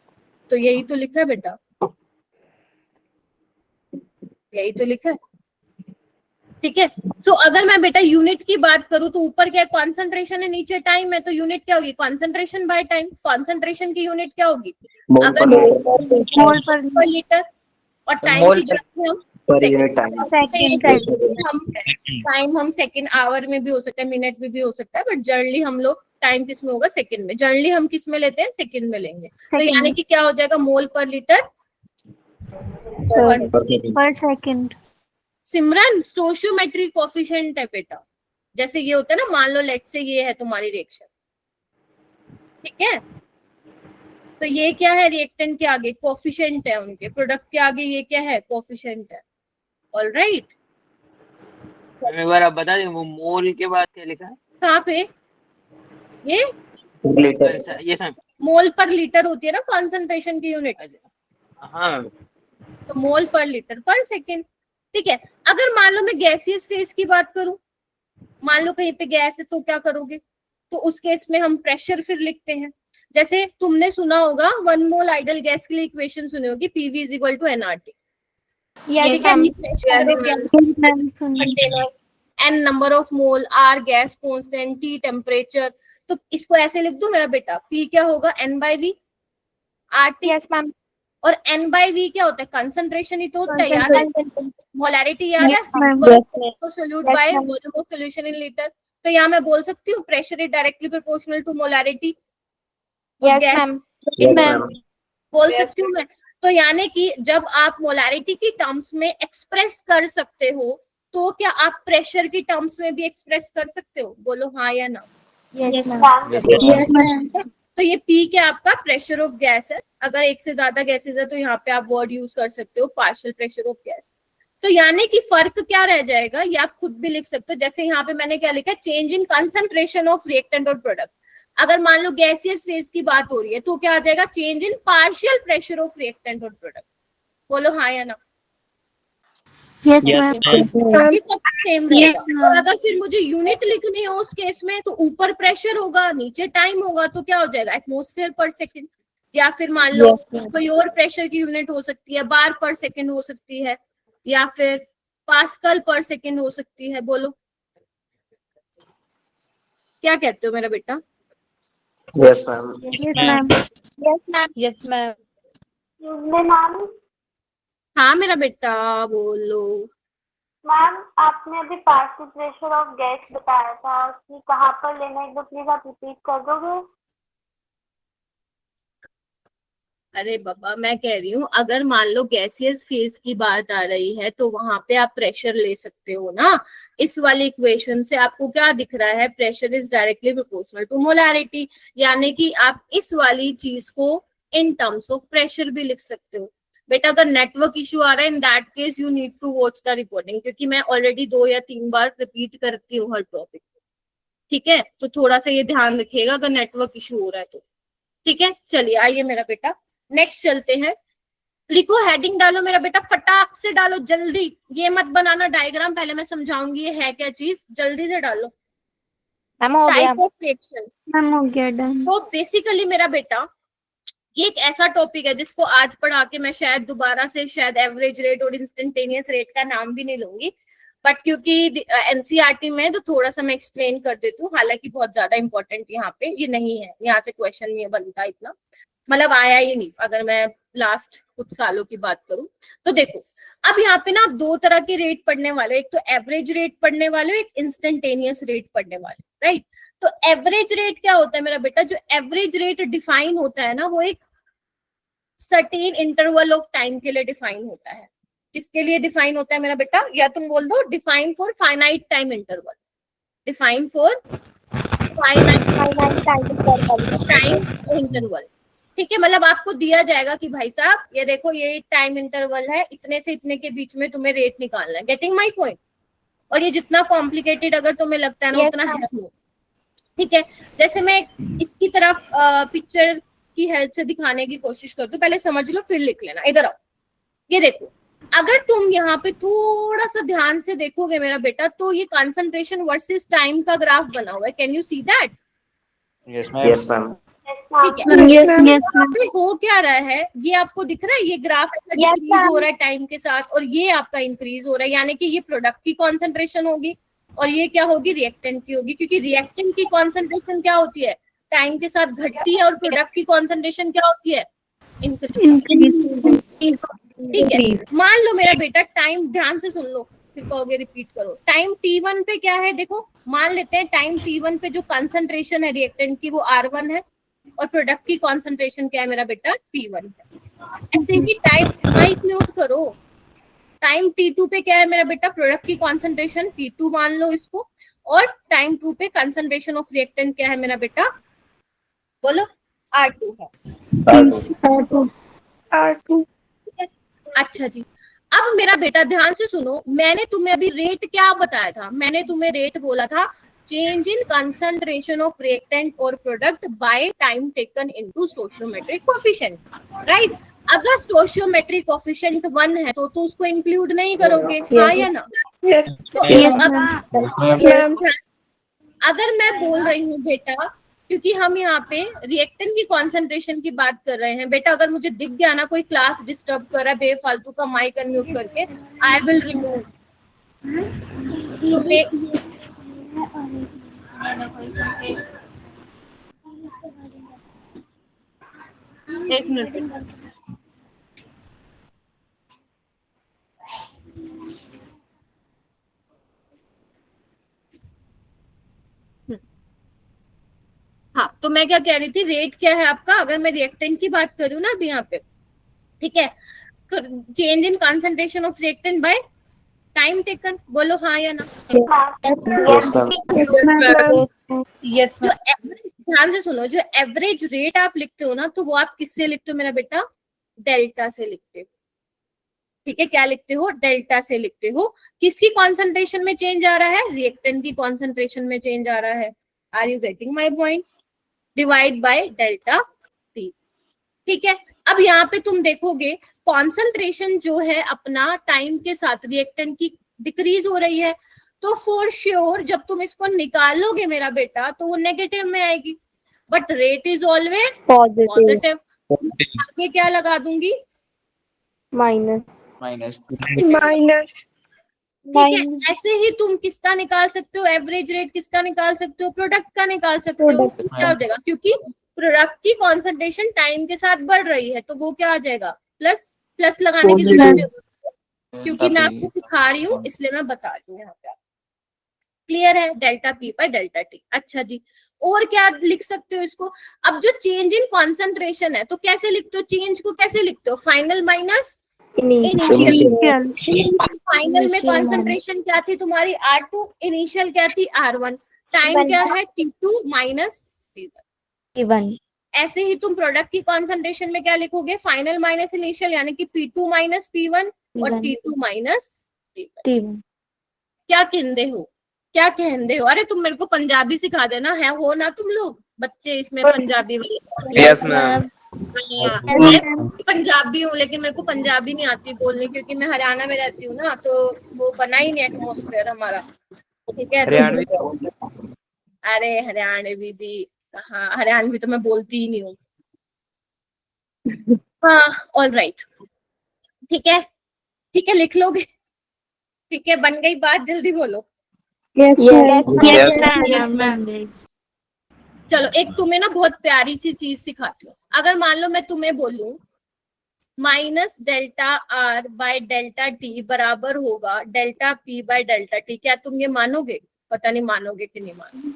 तो यही तो लिखा है बेटा, यही तो लिखा है। ठीक है। सो अगर मैं बेटा यूनिट की बात करूं तो ऊपर क्या है? कॉन्सेंट्रेशन है, नीचे टाइम है, तो यूनिट क्या होगी? Concentration by time. कॉन्सेंट्रेशन की यूनिट क्या होगी? अगर मोल पर लीटर और टाइम की बात करें हम पर यूनिट टाइम। हम सेकंड आवर में भी हो सकता है, मिनट में भी हो सकता है, बट जनरली हम लोग टाइम किस में होगा? सेकंड में। जनरली हम किस में लेते हैं? सेकंड में लेंगे। तो यानी कि क्या हो जाएगा? मोल पर लीटर पर सेकंड। सिमरन, स्टोइचियोमेट्री कोएफिशिएंट है बेटा। जैसे ये होता है ना, मान लो लेट से ये है तुम्हारी रिएक्शन, ठीक है। तो ये क्या है? रिएक्टेंट के आगे कोएफिशिएंट है, उनके प्रोडक्ट के आगे ये क्या है? कोएफिशिएंट है। ऑलराइट। एक बार आप बता दें वो मोल के बाद क्या लिखा है? कहाँ पे? ये लीटर। Yes ma'am. मोल पर लीटर होती है ना कॉन्सेंट्रेशन की यूनिट, हाँ। तो मोल पर लीटर पर सेकेंड। ठीक है। अगर मान लो मैं गैसियस फेज की बात करूं, मान लो कहीं पे गैस है तो क्या करोगे? तो उस केस में हम प्रेशर फिर लिखते हैं। जैसे तुमने सुना होगा 1 मोल आइडल गैस के लिए इक्वेशन सुनी होगी, PV = NRT। N number of mole, R gas constant, T temperature. तो इसको ऐसे लिख दो मेरा बेटा, P क्या होगा? N/V RT। Yes ma'am. और N/V क्या होता है? कंसंट्रेशन ही तो होता है, याद है? मोलैरिटी याद है? तो solute by volume of solution in litre. तो यहाँ मैं बोल सकती हूँ pressure is directly proportional to molarity. Yes ma'am. Yes ma'am. बोल सकती हूँ मैं। तो यानी कि जब आप मोलैरिटी की टर्म्स में एक्सप्रेस कर सकते हो तो क्या आप प्रेशर की टर्म्स में भी एक्सप्रेस कर सकते हो? बोलो हाँ या ना। Yes, ma'am. Yes, ma'am. तो ये पी क्या आपका प्रेशर ऑफ गैस है। अगर एक से ज्यादा गैसेज है तो यहाँ पे आप वर्ड यूज कर सकते हो पार्शियल प्रेशर ऑफ गैस। तो यानी कि फर्क क्या रह जाएगा, ये आप खुद भी लिख सकते हो। जैसे यहाँ पे मैंने क्या लिखा है, change in concentration of reactant और प्रोडक्ट। अगर मान लो गैसियस फेज की बात हो रही है तो क्या आ जाएगा, change in partial pressure of reactant और प्रोडक्ट। बोलो हाँ या ना। Yes, ma'am. ये सब सेम Yes, रहेगा। ma'am. और अगर फिर मुझे यूनिट लिखनी हो उस केस में तो ऊपर प्रेशर होगा नीचे टाइम होगा, तो क्या हो जाएगा, एटमॉस्फेयर पर सेकंड। या फिर मान लो Yes, ma'am. कोई और प्रेशर की यूनिट हो सकती है, बार पर सेकंड हो सकती है, या फिर पास्कल पर सेकंड हो सकती है। बोलो क्या कहते हो मेरा बेटा। yes, ma'am. Yes, ma'am. Yes, ma'am. Yes, ma'am. Ma'am हाँ मेरा बेटा बोलो। मैम आपने अभी पार्शियल प्रेशर ऑफ गैस बताया था कि कहाँ पर लेना है, एक बार प्लीज आप रिपीट कर दोगे। अरे बाबा मैं कह रही हूँ अगर मान लो गैसियस फेज की बात आ रही है तो वहां पे आप प्रेशर ले सकते हो ना। इस वाली इक्वेशन से आपको क्या दिख रहा है, pressure is directly proportional to molarity. यानी कि आप इस वाली चीज को इन टर्म्स ऑफ प्रेशर भी लिख सकते हो। बेटा अगर नेटवर्क इशू आ रहा है in that case you need to watch the recording, क्योंकि मैं ऑलरेडी 2 या 3 बार रिपीट करती हूँ हर टॉपिक। ठीक है, तो थोड़ा सा ये ध्यान रखिएगा अगर नेटवर्क इशू हो रहा है तो। ठीक है, चलिए आइए मेरा बेटा नेक्स्ट चलते हैं। लिखो, हेडिंग डालो मेरा बेटा, फटाक से डालो जल्दी, ये मत बनाना डायग्राम, पहले मैं समझाऊंगी ये है क्या चीज, जल्दी से डालो। मैम हो गया। Type of reaction. मैम हो गया डन। तो बेसिकली मेरा बेटा ये एक ऐसा टॉपिक है जिसको आज पढ़ा के मैं शायद दोबारा से शायद एवरेज रेट और इंस्टेंटेनियस रेट का नाम भी नहीं लूंगी, बट क्योंकि एनसीईआरटी में तो थोड़ा सा मैं एक्सप्लेन कर देती हूँ। हालांकि बहुत ज्यादा इंपॉर्टेंट यहाँ पे ये नहीं है, यहाँ से क्वेश्चन नहीं बनता इतना, मतलब आया ही नहीं अगर मैं लास्ट कुछ सालों की बात करूं तो। देखो अब यहाँ पे ना आप 2 तरह के रेट पढ़ने वाले हो, एक तो एवरेज रेट पढ़ने वाले हो, एक इंस्टेंटेनियस रेट पढ़ने वाले, राइट। तो एवरेज रेट क्या होता है मेरा बेटा, जो एवरेज रेट डिफाइन होता है ना वो एक सर्टेन इंटरवल ऑफ टाइम के लिए डिफाइन होता है। किसके लिए डिफाइन होता है मेरा बेटा, या तुम बोल दो define for finite time interval, define for finite time interval. ठीक है, मतलब आपको दिया जाएगा कि भाई साहब ये देखो ये टाइम इंटरवल है, इतने से इतने के बीच में तुम्हें रेट निकालना है। Getting my point. और ये जितना कॉम्प्लिकेटेड अगर तुम्हें लगता है ना उतना है नहीं। ठीक है, जैसे मैं इसकी तरफ पिक्चर की हेल्प से दिखाने की कोशिश करती हूँ, पहले समझ लो फिर लिख लेना। इधर आओ, ये देखो, अगर तुम यहाँ पे थोड़ा सा ध्यान से देखोगे मेरा बेटा तो ये कंसंट्रेशन वर्सेस टाइम का ग्राफ बना हुआ है। Can you see that? Yes, ma'am. ठीक है, हो क्या रहा है ये आपको दिख रहा है, ये ग्राफ ऐसा डिक्रीज हो रहा है टाइम के साथ और ये आपका इंक्रीज हो रहा है, यानी कि ये प्रोडक्ट की कॉन्सेंट्रेशन होगी और ये क्या होगी, रिएक्टेंट की होगी। क्योंकि रिएक्टेंट की कॉन्सेंट्रेशन क्या होती है, टाइम के साथ घटती है, और प्रोडक्ट की कॉन्सेंट्रेशन क्या होती है, इंक्रीज। ठीक है, मान लो मेरा बेटा टाइम, ध्यान से सुन लो फिर कहोगे रिपीट करो। टाइम t1 पे क्या है, देखो मान लेते हैं टाइम t1 पे जो कंसंट्रेशन है रिएक्टेंट की वो r1 है और प्रोडक्ट की कंसंट्रेशन क्या है मेरा बेटा, p1 है। ऐसे ही टाइम माइक म्यूट करो, टाइम t2 पे क्या है मेरा बेटा, प्रोडक्ट की कंसंट्रेशन p2 मान लो इसको, और टाइम 2 पे कंसंट्रेशन ऑफ रिएक्टेंट क्या है मेरा बेटा, बोलो r2 है। R2। अच्छा जी, अब मेरा बेटा ध्यान से सुनो, मैंने तुम्हें अभी रेट क्या बताया था, मैंने तुम्हें रेट बोला था change in concentration of reactant और product by time taken into stoichiometric coefficient, right. अगर स्टोइचियोमेट्रिक कोएफिशिएंट 1 है तो उसको इंक्लूड नहीं करोगे, हाँ या ना? अगर मैं बोल रही हूँ बेटा, क्योंकि हम यहाँ पे रिएक्टेंट की कंसंट्रेशन की बात कर रहे हैं बेटा, अगर मुझे दिख गया ना कोई क्लास डिस्टर्ब कर रहा है बेफालतू का माइक अनम्यूट करके, आई विल रिमूव। एक मिनट, हाँ तो मैं क्या कह रही थी, रेट क्या है आपका, अगर मैं रिएक्टेंट की बात करूँ ना अभी यहाँ पे, ठीक है, change in concentration of reactant bye time taken, बोलो हाँ या ना। Yes, ma'am. यस, जो एवरेज, ध्यान से सुनो, जो एवरेज रेट आप लिखते हो ना, तो वो आप किससे लिखते हो मेरा बेटा? डेल्टा से लिखते हो। ठीक है, क्या लिखते हो? डेल्टा से लिखते हो। किसकी कॉन्सेंट्रेशन में चेंज आ रहा है? रिएक्टेंट की कॉन्सेंट्रेशन में चेंज आ रहा है। Are you getting my point? Divide by delta t. ठीक है, अब यहाँ पे तुम देखोगे कॉन्सेंट्रेशन जो है अपना टाइम के साथ रिएक्टेंट की डिक्रीज हो रही है, तो फॉर श्योर जब तुम इसको निकालोगे मेरा बेटा तो वो नेगेटिव में आएगी, but rate is always positive. आगे क्या लगा दूंगी? माइनस। ठीक है, ऐसे ही तुम किसका निकाल सकते हो? एवरेज रेट किसका निकाल सकते हो? प्रोडक्ट का निकाल सकते हो। क्या हो जाएगा? क्योंकि प्रोडक्ट की कॉन्सेंट्रेशन टाइम के साथ बढ़ रही है, तो वो क्या आ जाएगा? प्लस। प्लस लगाने की जरूरत नहीं, क्योंकि मैं आपको सिखा रही हूँ इसलिए मैं बता रही हूँ यहाँ पे। क्लियर है? Delta p by delta T. अच्छा जी, और क्या लिख सकते हो इसको? अब जो चेंज इन कॉन्सेंट्रेशन है तो कैसे लिखते हो? चेंज को कैसे लिखते हो? Final minus initial. फाइनल में कॉन्सेंट्रेशन क्या थी तुम्हारी? R2, इनिशियल क्या थी? R1, टाइम क्या है? T2 minus T1। ऐसे ही तुम प्रोडक्ट की कॉन्सेंट्रेशन में क्या लिखोगे? फाइनल माइनस इनिशियल, यानी कि P2 माइनस P1 और T2 माइनस T1। क्या कहते हो? क्या कहते हो? अरे तुम मेरे को पंजाबी सिखा देना है, हो ना तुम लोग बच्चे इसमें पंजाबी वाले? Yes ma'am. मैं पंजाबी हूँ, लेकिन मेरे को पंजाबी नहीं आती बोलने, क्योंकि मैं हरियाणा में रहती हूँ ना, तो वो बना ही नहीं एटमोसफेयर हमारा। ठीक है, अरे हरियाणवी भी कहाँ, हरियाणवी तो मैं बोलती ही नहीं हूँ। हाँ, ऑल राइट, ठीक है, ठीक है, लिख लोगे? ठीक है, बन गई बात, जल्दी बोलो। Yes ma'am. चलो, एक तुम्हें ना बहुत प्यारी सी चीज सिखाती हूँ। अगर मान लो मैं तुम्हें बोलूं minus delta r by delta T बराबर होगा delta p by delta T, क्या तुम ये मानोगे? पता नहीं मानोगे कि नहीं मानोगे।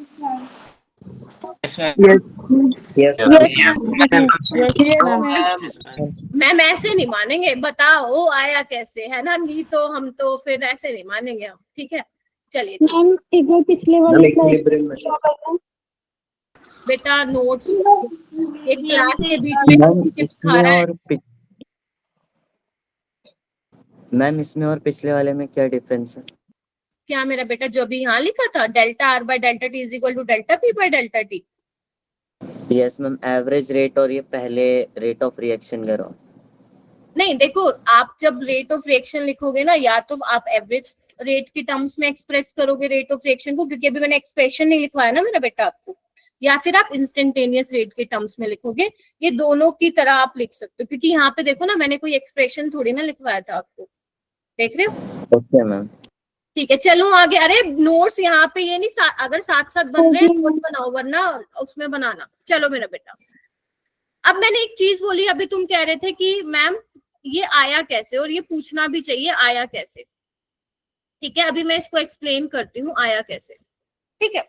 Yes, मैम ऐसे नहीं मानेंगे, बताओ आया कैसे, है ना? नहीं तो हम तो फिर ऐसे नहीं मानेंगे हम। ठीक है, चलिए। पिछले वाले बेटा नोट्स, एक क्लास के बीच में चिप्स खा रहा है। मैम इसमें और पिछले वाले में क्या डिफरेंस है? क्या मेरा बेटा? जो अभी यहाँ लिखा था, delta r by delta t is equal to delta p by delta t. Yes ma'am, average rate और ये पहले रेट ऑफ रिएक्शन करो। नहीं, देखो, आप जब रेट ऑफ रिएक्शन लिखोगे ना, या तो आप एवरेज रेट की टर्म्स में एक्सप्रेस करोगे रेट ऑफ रिएक्शन को, क्योंकि अभी मैंने एक्सप्रेशन नहीं लिखवाया ना मेरा बेटा आपको, या फिर आप इंस्टेंटेनियस रेट के टर्म्स में लिखोगे। ये दोनों की तरह आप लिख सकते हो, क्योंकि यहाँ पे देखो ना, मैंने कोई एक्सप्रेशन थोड़ी ना लिखवाया था आपको, देख रहे हो? Okay ma'am. ठीक है, चलो आगे। अरे नोट्स यहाँ पे ये नहीं, अगर साथ साथ बन रहे हैं तो बनाओ, वरना उसमें बनाना। चलो मेरा बेटा, अब मैंने एक चीज बोली, अभी तुम कह रहे थे कि मैम ये आया कैसे, और ये पूछना भी चाहिए आया कैसे। ठीक है, अभी मैं इसको एक्सप्लेन करती हूँ आया कैसे। ठीक है,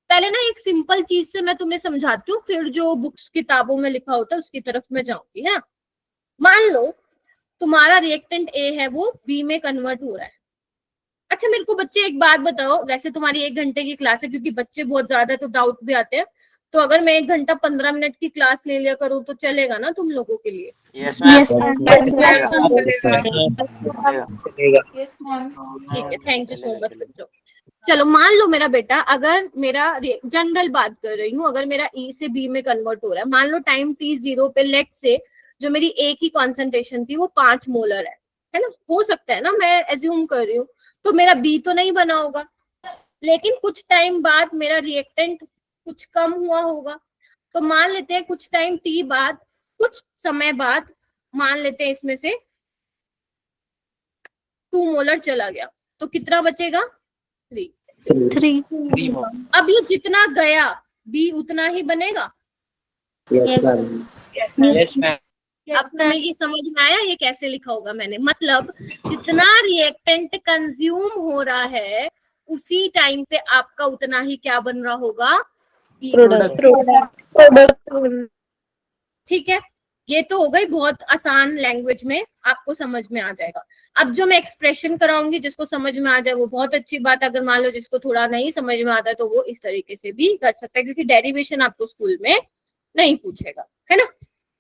पहले ना एक सिंपल चीज से मैं तुम्हें समझाती हूँ, फिर जो बुक्स किताबों में लिखा होता है उसकी तरफ मैं जाऊंगी। है, मान लो तुम्हारा रिएक्टेंट ए है, वो बी में कन्वर्ट हो रहा है। अच्छा मेरे को बच्चे एक बात बताओ, वैसे तुम्हारी 1 घंटे की क्लास है, क्योंकि बच्चे बहुत ज्यादा तो डाउट भी आते हैं, तो अगर मैं 1 घंटा 15 मिनट की क्लास ले लिया करूँ तो चलेगा ना तुम लोगों के लिए? Yes ma'am. ठीक है, थैंक यू सो मच बच्चों। चलो मान लो मेरा बेटा, अगर मेरा जनरल बात कर रही हूँ, अगर मेरा ई से बी में कन्वर्ट हो रहा है, मान लो टाइम t0 पे लेट से जो मेरी ए की कॉन्सेंट्रेशन थी वो 5 मोलर है ना? हो सकता है ना, मैं एज्यूम कर रही हूँ, तो मेरा बी तो नहीं बना होगा, लेकिन कुछ टाइम बाद मेरा रिएक्टेंट कुछ कम हुआ होगा। तो मान लेते हैं कुछ टाइम टी बाद, कुछ समय बाद, मान लेते हैं इसमें से 2 मोलर चला गया, तो कितना बचेगा? 3। अब ये जितना गया बी उतना ही बनेगा। Yes, ma'am. अब तुम्हें ये समझ में आया ये कैसे लिखा होगा मैंने? मतलब जितना रिएक्टेंट कंज्यूम हो रहा है उसी टाइम पे आपका उतना ही क्या बन रहा होगा? प्रोडक्ट। ठीक है, ये तो हो गई बहुत आसान लैंग्वेज में आपको समझ में आ जाएगा। अब जो मैं एक्सप्रेशन कराऊंगी जिसको समझ में आ जाए वो बहुत अच्छी बात, अगर मान लो जिसको थोड़ा नहीं समझ में आता है तो वो इस तरीके से भी कर सकता है, क्योंकि डेरिवेशन आपको स्कूल में नहीं पूछेगा, है ना।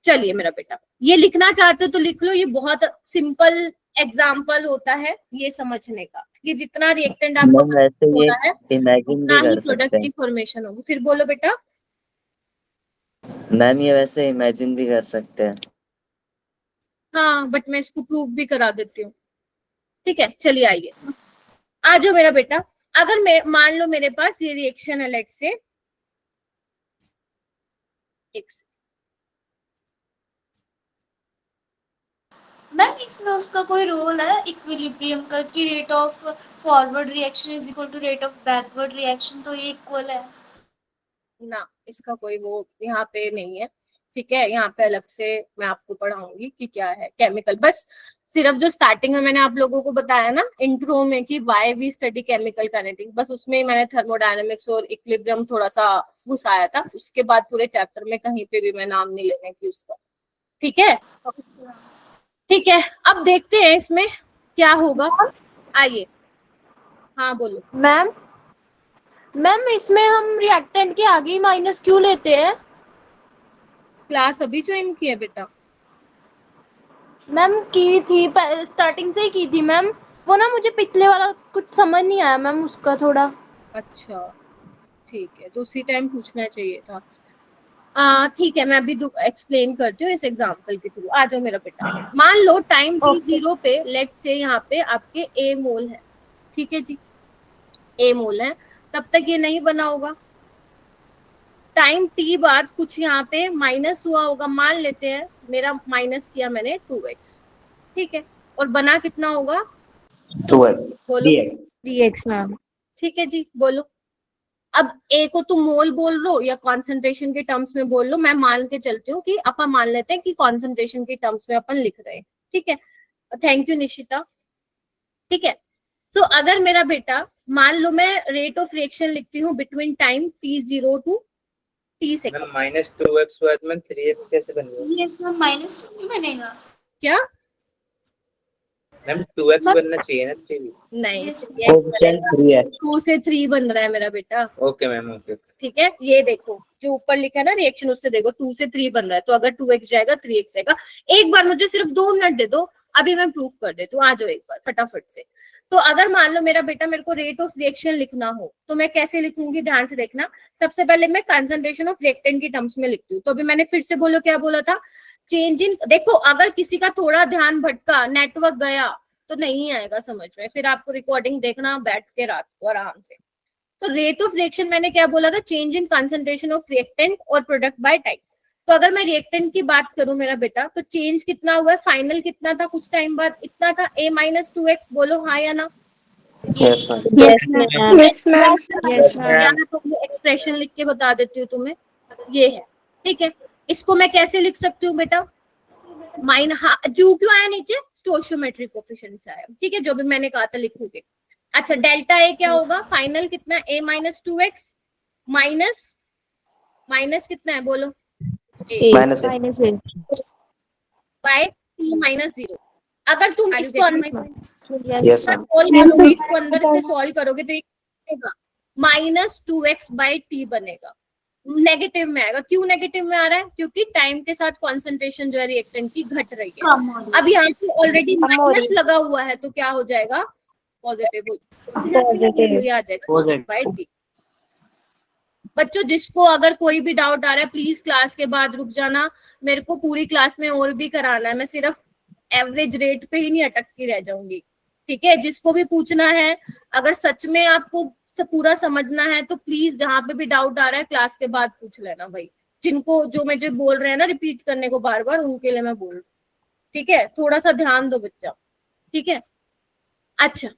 चलिए मेरा बेटा, ये लिखना चाहते हो तो लिख लो, ये बहुत सिंपल एग्जाम्पल होता है ये समझने का कि जितना रिएक्टेंट आपको मैम वैसे हो ये रहा है इमेजिन उतना भी ही कर प्रोडक्ट सकते की हैं। फॉर्मेशन होगी। फिर बोलो बेटा। मैम ये वैसे इमेजिन भी कर सकते हैं। हाँ बट मैं इसको प्रूव भी करा देती हूँ, ठीक है। चलिए आइए, आ जाओ मेरा बेटा। अगर मैं मान लो मेरे पास ये रिएक्शन है, लेट से मैम इसमें उसका कोई रोल है इक्विलिब्रियम का कि rate of forward reaction is equal to rate of backward reaction, तो ये इक्वल है? ना, इसका कोई वो यहाँ पे नहीं है, ठीक है। यहाँ पे अलग से मैं आपको पढ़ाऊंगी कि क्या है केमिकल। बस सिर्फ जो स्टार्टिंग में मैंने आप लोगों को बताया ना इंट्रो में कि why we study chemical kinetics, बस उसमें मैंने थर्मोडायनेमिक्स और इक्विलिब्रियम थोड़ा सा घुसाया था। उसके बाद पूरे चैप्टर में कहीं पे भी मैं नाम नहीं लेने की उसका, ठीक है। ठीक है, अब देखते हैं इसमें क्या होगा। आइए, हाँ बोलो। मैम मैम इसमें हम रिएक्टेंट के आगे ही माइनस क्यों लेते हैं? क्लास अभी ज्वाइन की है बेटा? मैम की थी, स्टार्टिंग से ही की थी मैम। वो ना मुझे पिछले वाला कुछ समझ नहीं आया मैम उसका थोड़ा। अच्छा ठीक है, तो उसी टाइम पूछना चाहिए था। ठीक है, मैं अभी एक्सप्लेन करती हूँ इस एग्जांपल के थ्रू। आ जाओ मेरा बेटा। मान लो टाइम t जीरो पे लेट से यहाँ पे आपके a मोल है, ठीक है जी, a मोल है, तब तक ये नहीं बना होगा। टाइम t बाद कुछ यहाँ पे माइनस हुआ होगा, मान लेते हैं मेरा माइनस किया मैंने 2x, ठीक है, और बना कितना होगा 2x, बोलो 3x, 3x मैम। ठीक है जी, बोलो। अब ए को तुम मोल बोल रहे हो या कॉन्सेंट्रेशन के टर्म्स में बोल लो, मैं मान के चलती हूँ कि अपन मान लेते हैं कि कॉन्सेंट्रेशन के टर्म्स में अपन लिख रहे हैं, ठीक है। थैंक यू निशिता, ठीक है। सो अगर मेरा बेटा मान लो मैं रेट ऑफ रिएक्शन लिखती हूँ between time t0 to t second. -2x हुआ तो 3x कैसे बनेगा? ये तो माइनस नहीं बनेगा क्या? मैम 2x बनना चाहिए ना 3। नहीं, कोएफिशिएंट 3x। 2 से 3 बन रहा है मेरा बेटा, ओके मैम, ओके। ठीक है। ये देखो जो ऊपर लिखा है ना रिएक्शन, उससे देखो 2 से 3 बन रहा है, तो अगर 2x जाएगा 3x जाएगा। एक बार मुझे सिर्फ 2 मिनट दे दो, अभी मैं प्रूफ कर देती हूँ। आ जाओ एक बार फटाफट से। तो अगर मान लो मेरा बेटा मेरे को रेट ऑफ रिएक्शन लिखना हो तो मैं कैसे लिखूंगी, ध्यान से देखना। सबसे पहले मैं कंसंट्रेशन ऑफ रिएक्टेंट की टर्म्स में लिखती हूँ। तो अभी मैंने फिर से बोलो, क्या बोला था, चेंज इन। देखो अगर किसी का थोड़ा ध्यान भटका, नेटवर्क गया तो नहीं आएगा समझ में, फिर आपको रिकॉर्डिंग देखना बैठ के रात को आराम से। तो रेट ऑफ रिएक्शन मैंने क्या बोला था, change in concentration of reactant और प्रोडक्ट बाय टाइम। तो अगर मैं रिएक्टेंट की बात करूं मेरा बेटा, तो चेंज कितना हुआ है, फाइनल कितना था कुछ टाइम बाद, इतना था a-2x। बोलो हाँ या ना। Yes, ma'am. Yes ma'am. Yes ma'am. Yes ma'am. या मैं तो एक्सप्रेशन लिख के बता देती हूँ तुम्हें, ये है, ठीक है। इसको मैं कैसे लिख सकती हूँ बेटा, क्यों आया नीचे, स्टोइचियोमेट्रिक कोएफिशिएंट से आया, ठीक है, जो भी मैंने कहा था लिखोगे। अच्छा डेल्टा ए क्या होगा, फाइनल कितना, a-2x माइनस कितना है बोलो, -8. Minus by -0। अगर तुम इसको Yes, ma'am. सॉल्व करोगे, इसको अंदर से सॉल्व करोगे तो ये -2x/t बनेगा, नेगेटिव में आएगा। क्यों नेगेटिव में आ रहा है, क्योंकि टाइम के साथ कॉन्सेंट्रेशन जो है रिएक्टेंट की घट रही है। अब यहाँ पे ऑलरेडी माइनस लगा हुआ है तो क्या हो जाएगा, पॉजिटिव आ जाएगा बाय t। बच्चों जिसको अगर कोई भी डाउट आ रहा है प्लीज क्लास के बाद रुक जाना, मेरे को पूरी क्लास में और भी कराना है, मैं सिर्फ एवरेज रेट पे ही नहीं अटक के रह जाऊंगी, ठीक है। जिसको भी पूछना है, अगर सच में आपको पूरा समझना है तो प्लीज जहां पे भी डाउट आ रहा है क्लास के बाद पूछ लेना भाई। जिनको जो मुझे बोल रहे हैं ना रिपीट करने को बार बार, उनके लिए मैं बोल रही हूँ, ठीक है। थोड़ा सा ध्यान दो बच्चा, ठीक है। अच्छा,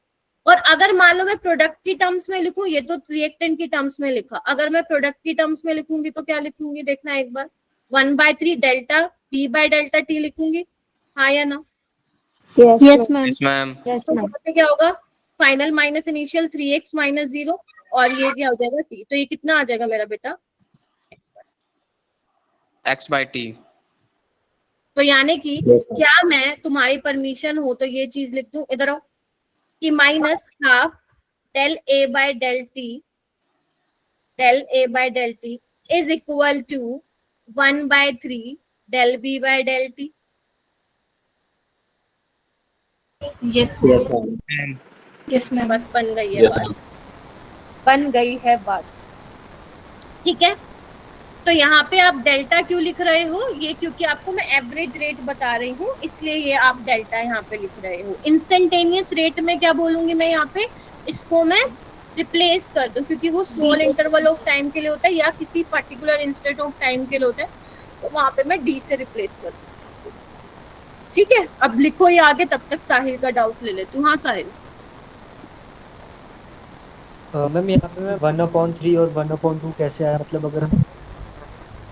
और अगर मान लो मैं प्रोडक्ट की टर्म्स में लिखूं, ये तो रिएक्टेंट की टर्म्स में लिखा, अगर मैं प्रोडक्ट की टर्म्स में लिखूंगी तो क्या लिखूंगी, देखना एक बार, 1/3 डेल्टा p/डेल्टा t लिखूंगी, हाँ या ना। Yes ma'am. Yes ma'am. Yes तो मैम। यहाँ पे क्या होगा, फाइनल माइनस इनिशियल 3x - 0, और ये क्या हो जाएगा t। तो ये कितना आ जाएगा मेरा बेटा, x/t। तो यानी कि Yes, ma'am. क्या मैं तुम्हारी परमिशन हो तो ये चीज लिख दूं, इधर आओ, कि minus half del A by del t is equal to 1/3 del B by del t. Yes Yes, ma'am. Yes ma'am. बस बन गई है बात, बन गई है बात। ठीक है, तो यहाँ पे आप डेल्टा क्यों लिख रहे हो, ये क्योंकि आपको मैं एवरेज रेट बता रही हूँ, इसलिए ये आप डेल्टा यहाँ पे लिख रहे हो। इंस्टेंटेनियस रेट में क्या बोलूंगी मैं यहाँ पे, इसको मैं रिप्लेस कर दूं, क्योंकि वो स्मॉल इंटरवल ऑफ टाइम के लिए होता है या किसी पर्टिकुलर इंस्टेंट ऑफ टाइम के लिए होता है, तो वहां पे मैं डी से रिप्लेस कर दूं। ठीक है, अब लिखो ये आगे, तब तक साहिल का डाउट ले लेती हूँ। हाँ साहिल। मैम यहाँ पे मैं 1/3 और 1/2 कैसे आया, मतलब अगर हम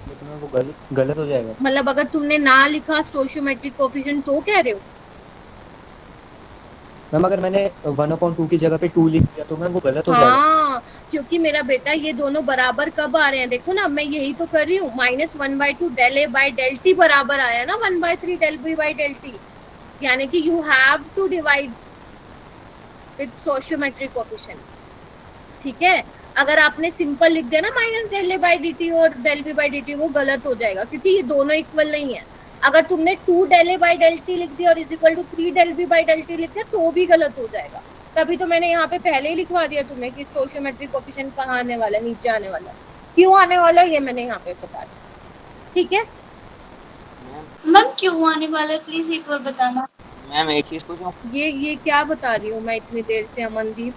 तो मैं वो गलत हो जाएगा। मतलब अगर तुमने ना लिखा स्टोइचियोमेट्रिक कोएफिशिएंट तो कह रहे हो? मैम अगर मैंने 1/2 की जगह पे 2 लिख दिया तो मैम वो गलत हो जाएगा। हाँ, क्योंकि मेरा बेटा ये दोनों बराबर कब आ रहे हैं, देखो ना, मैं यही तो कर रही हूँ। -1/2 del A by del T बराबर आया ना 1/3 del B by del T, यानी कि you have to divide with stoichiometric coefficient. ठीक है, अगर आपने सिंपल लिख दिया ना minus del A by D T और del B by D T, वो गलत हो जाएगा, क्योंकि ये दोनों इक्वल नहीं है। अगर तुमने 2 del A by del t लिख दिया और is equal to 3 del B by del t लिख दिया तो भी गलत हो जाएगा। तभी तो मैंने यहाँ पे पहले ही लिखवा दिया तुम्हें कि स्टोइचियोमेट्रिक कोएफिशिएंट कहाँ आने वाला है, नीचे आने वाला है। क्यों आने वाला है ये मैंने यहाँ पे बता दिया। ठीक है मैम क्यों आने वाला है प्लीज एक बार बताना। मैम एक चीज पूछूं? ये क्या बता रही हूँ मैं इतनी देर से अमनदीप?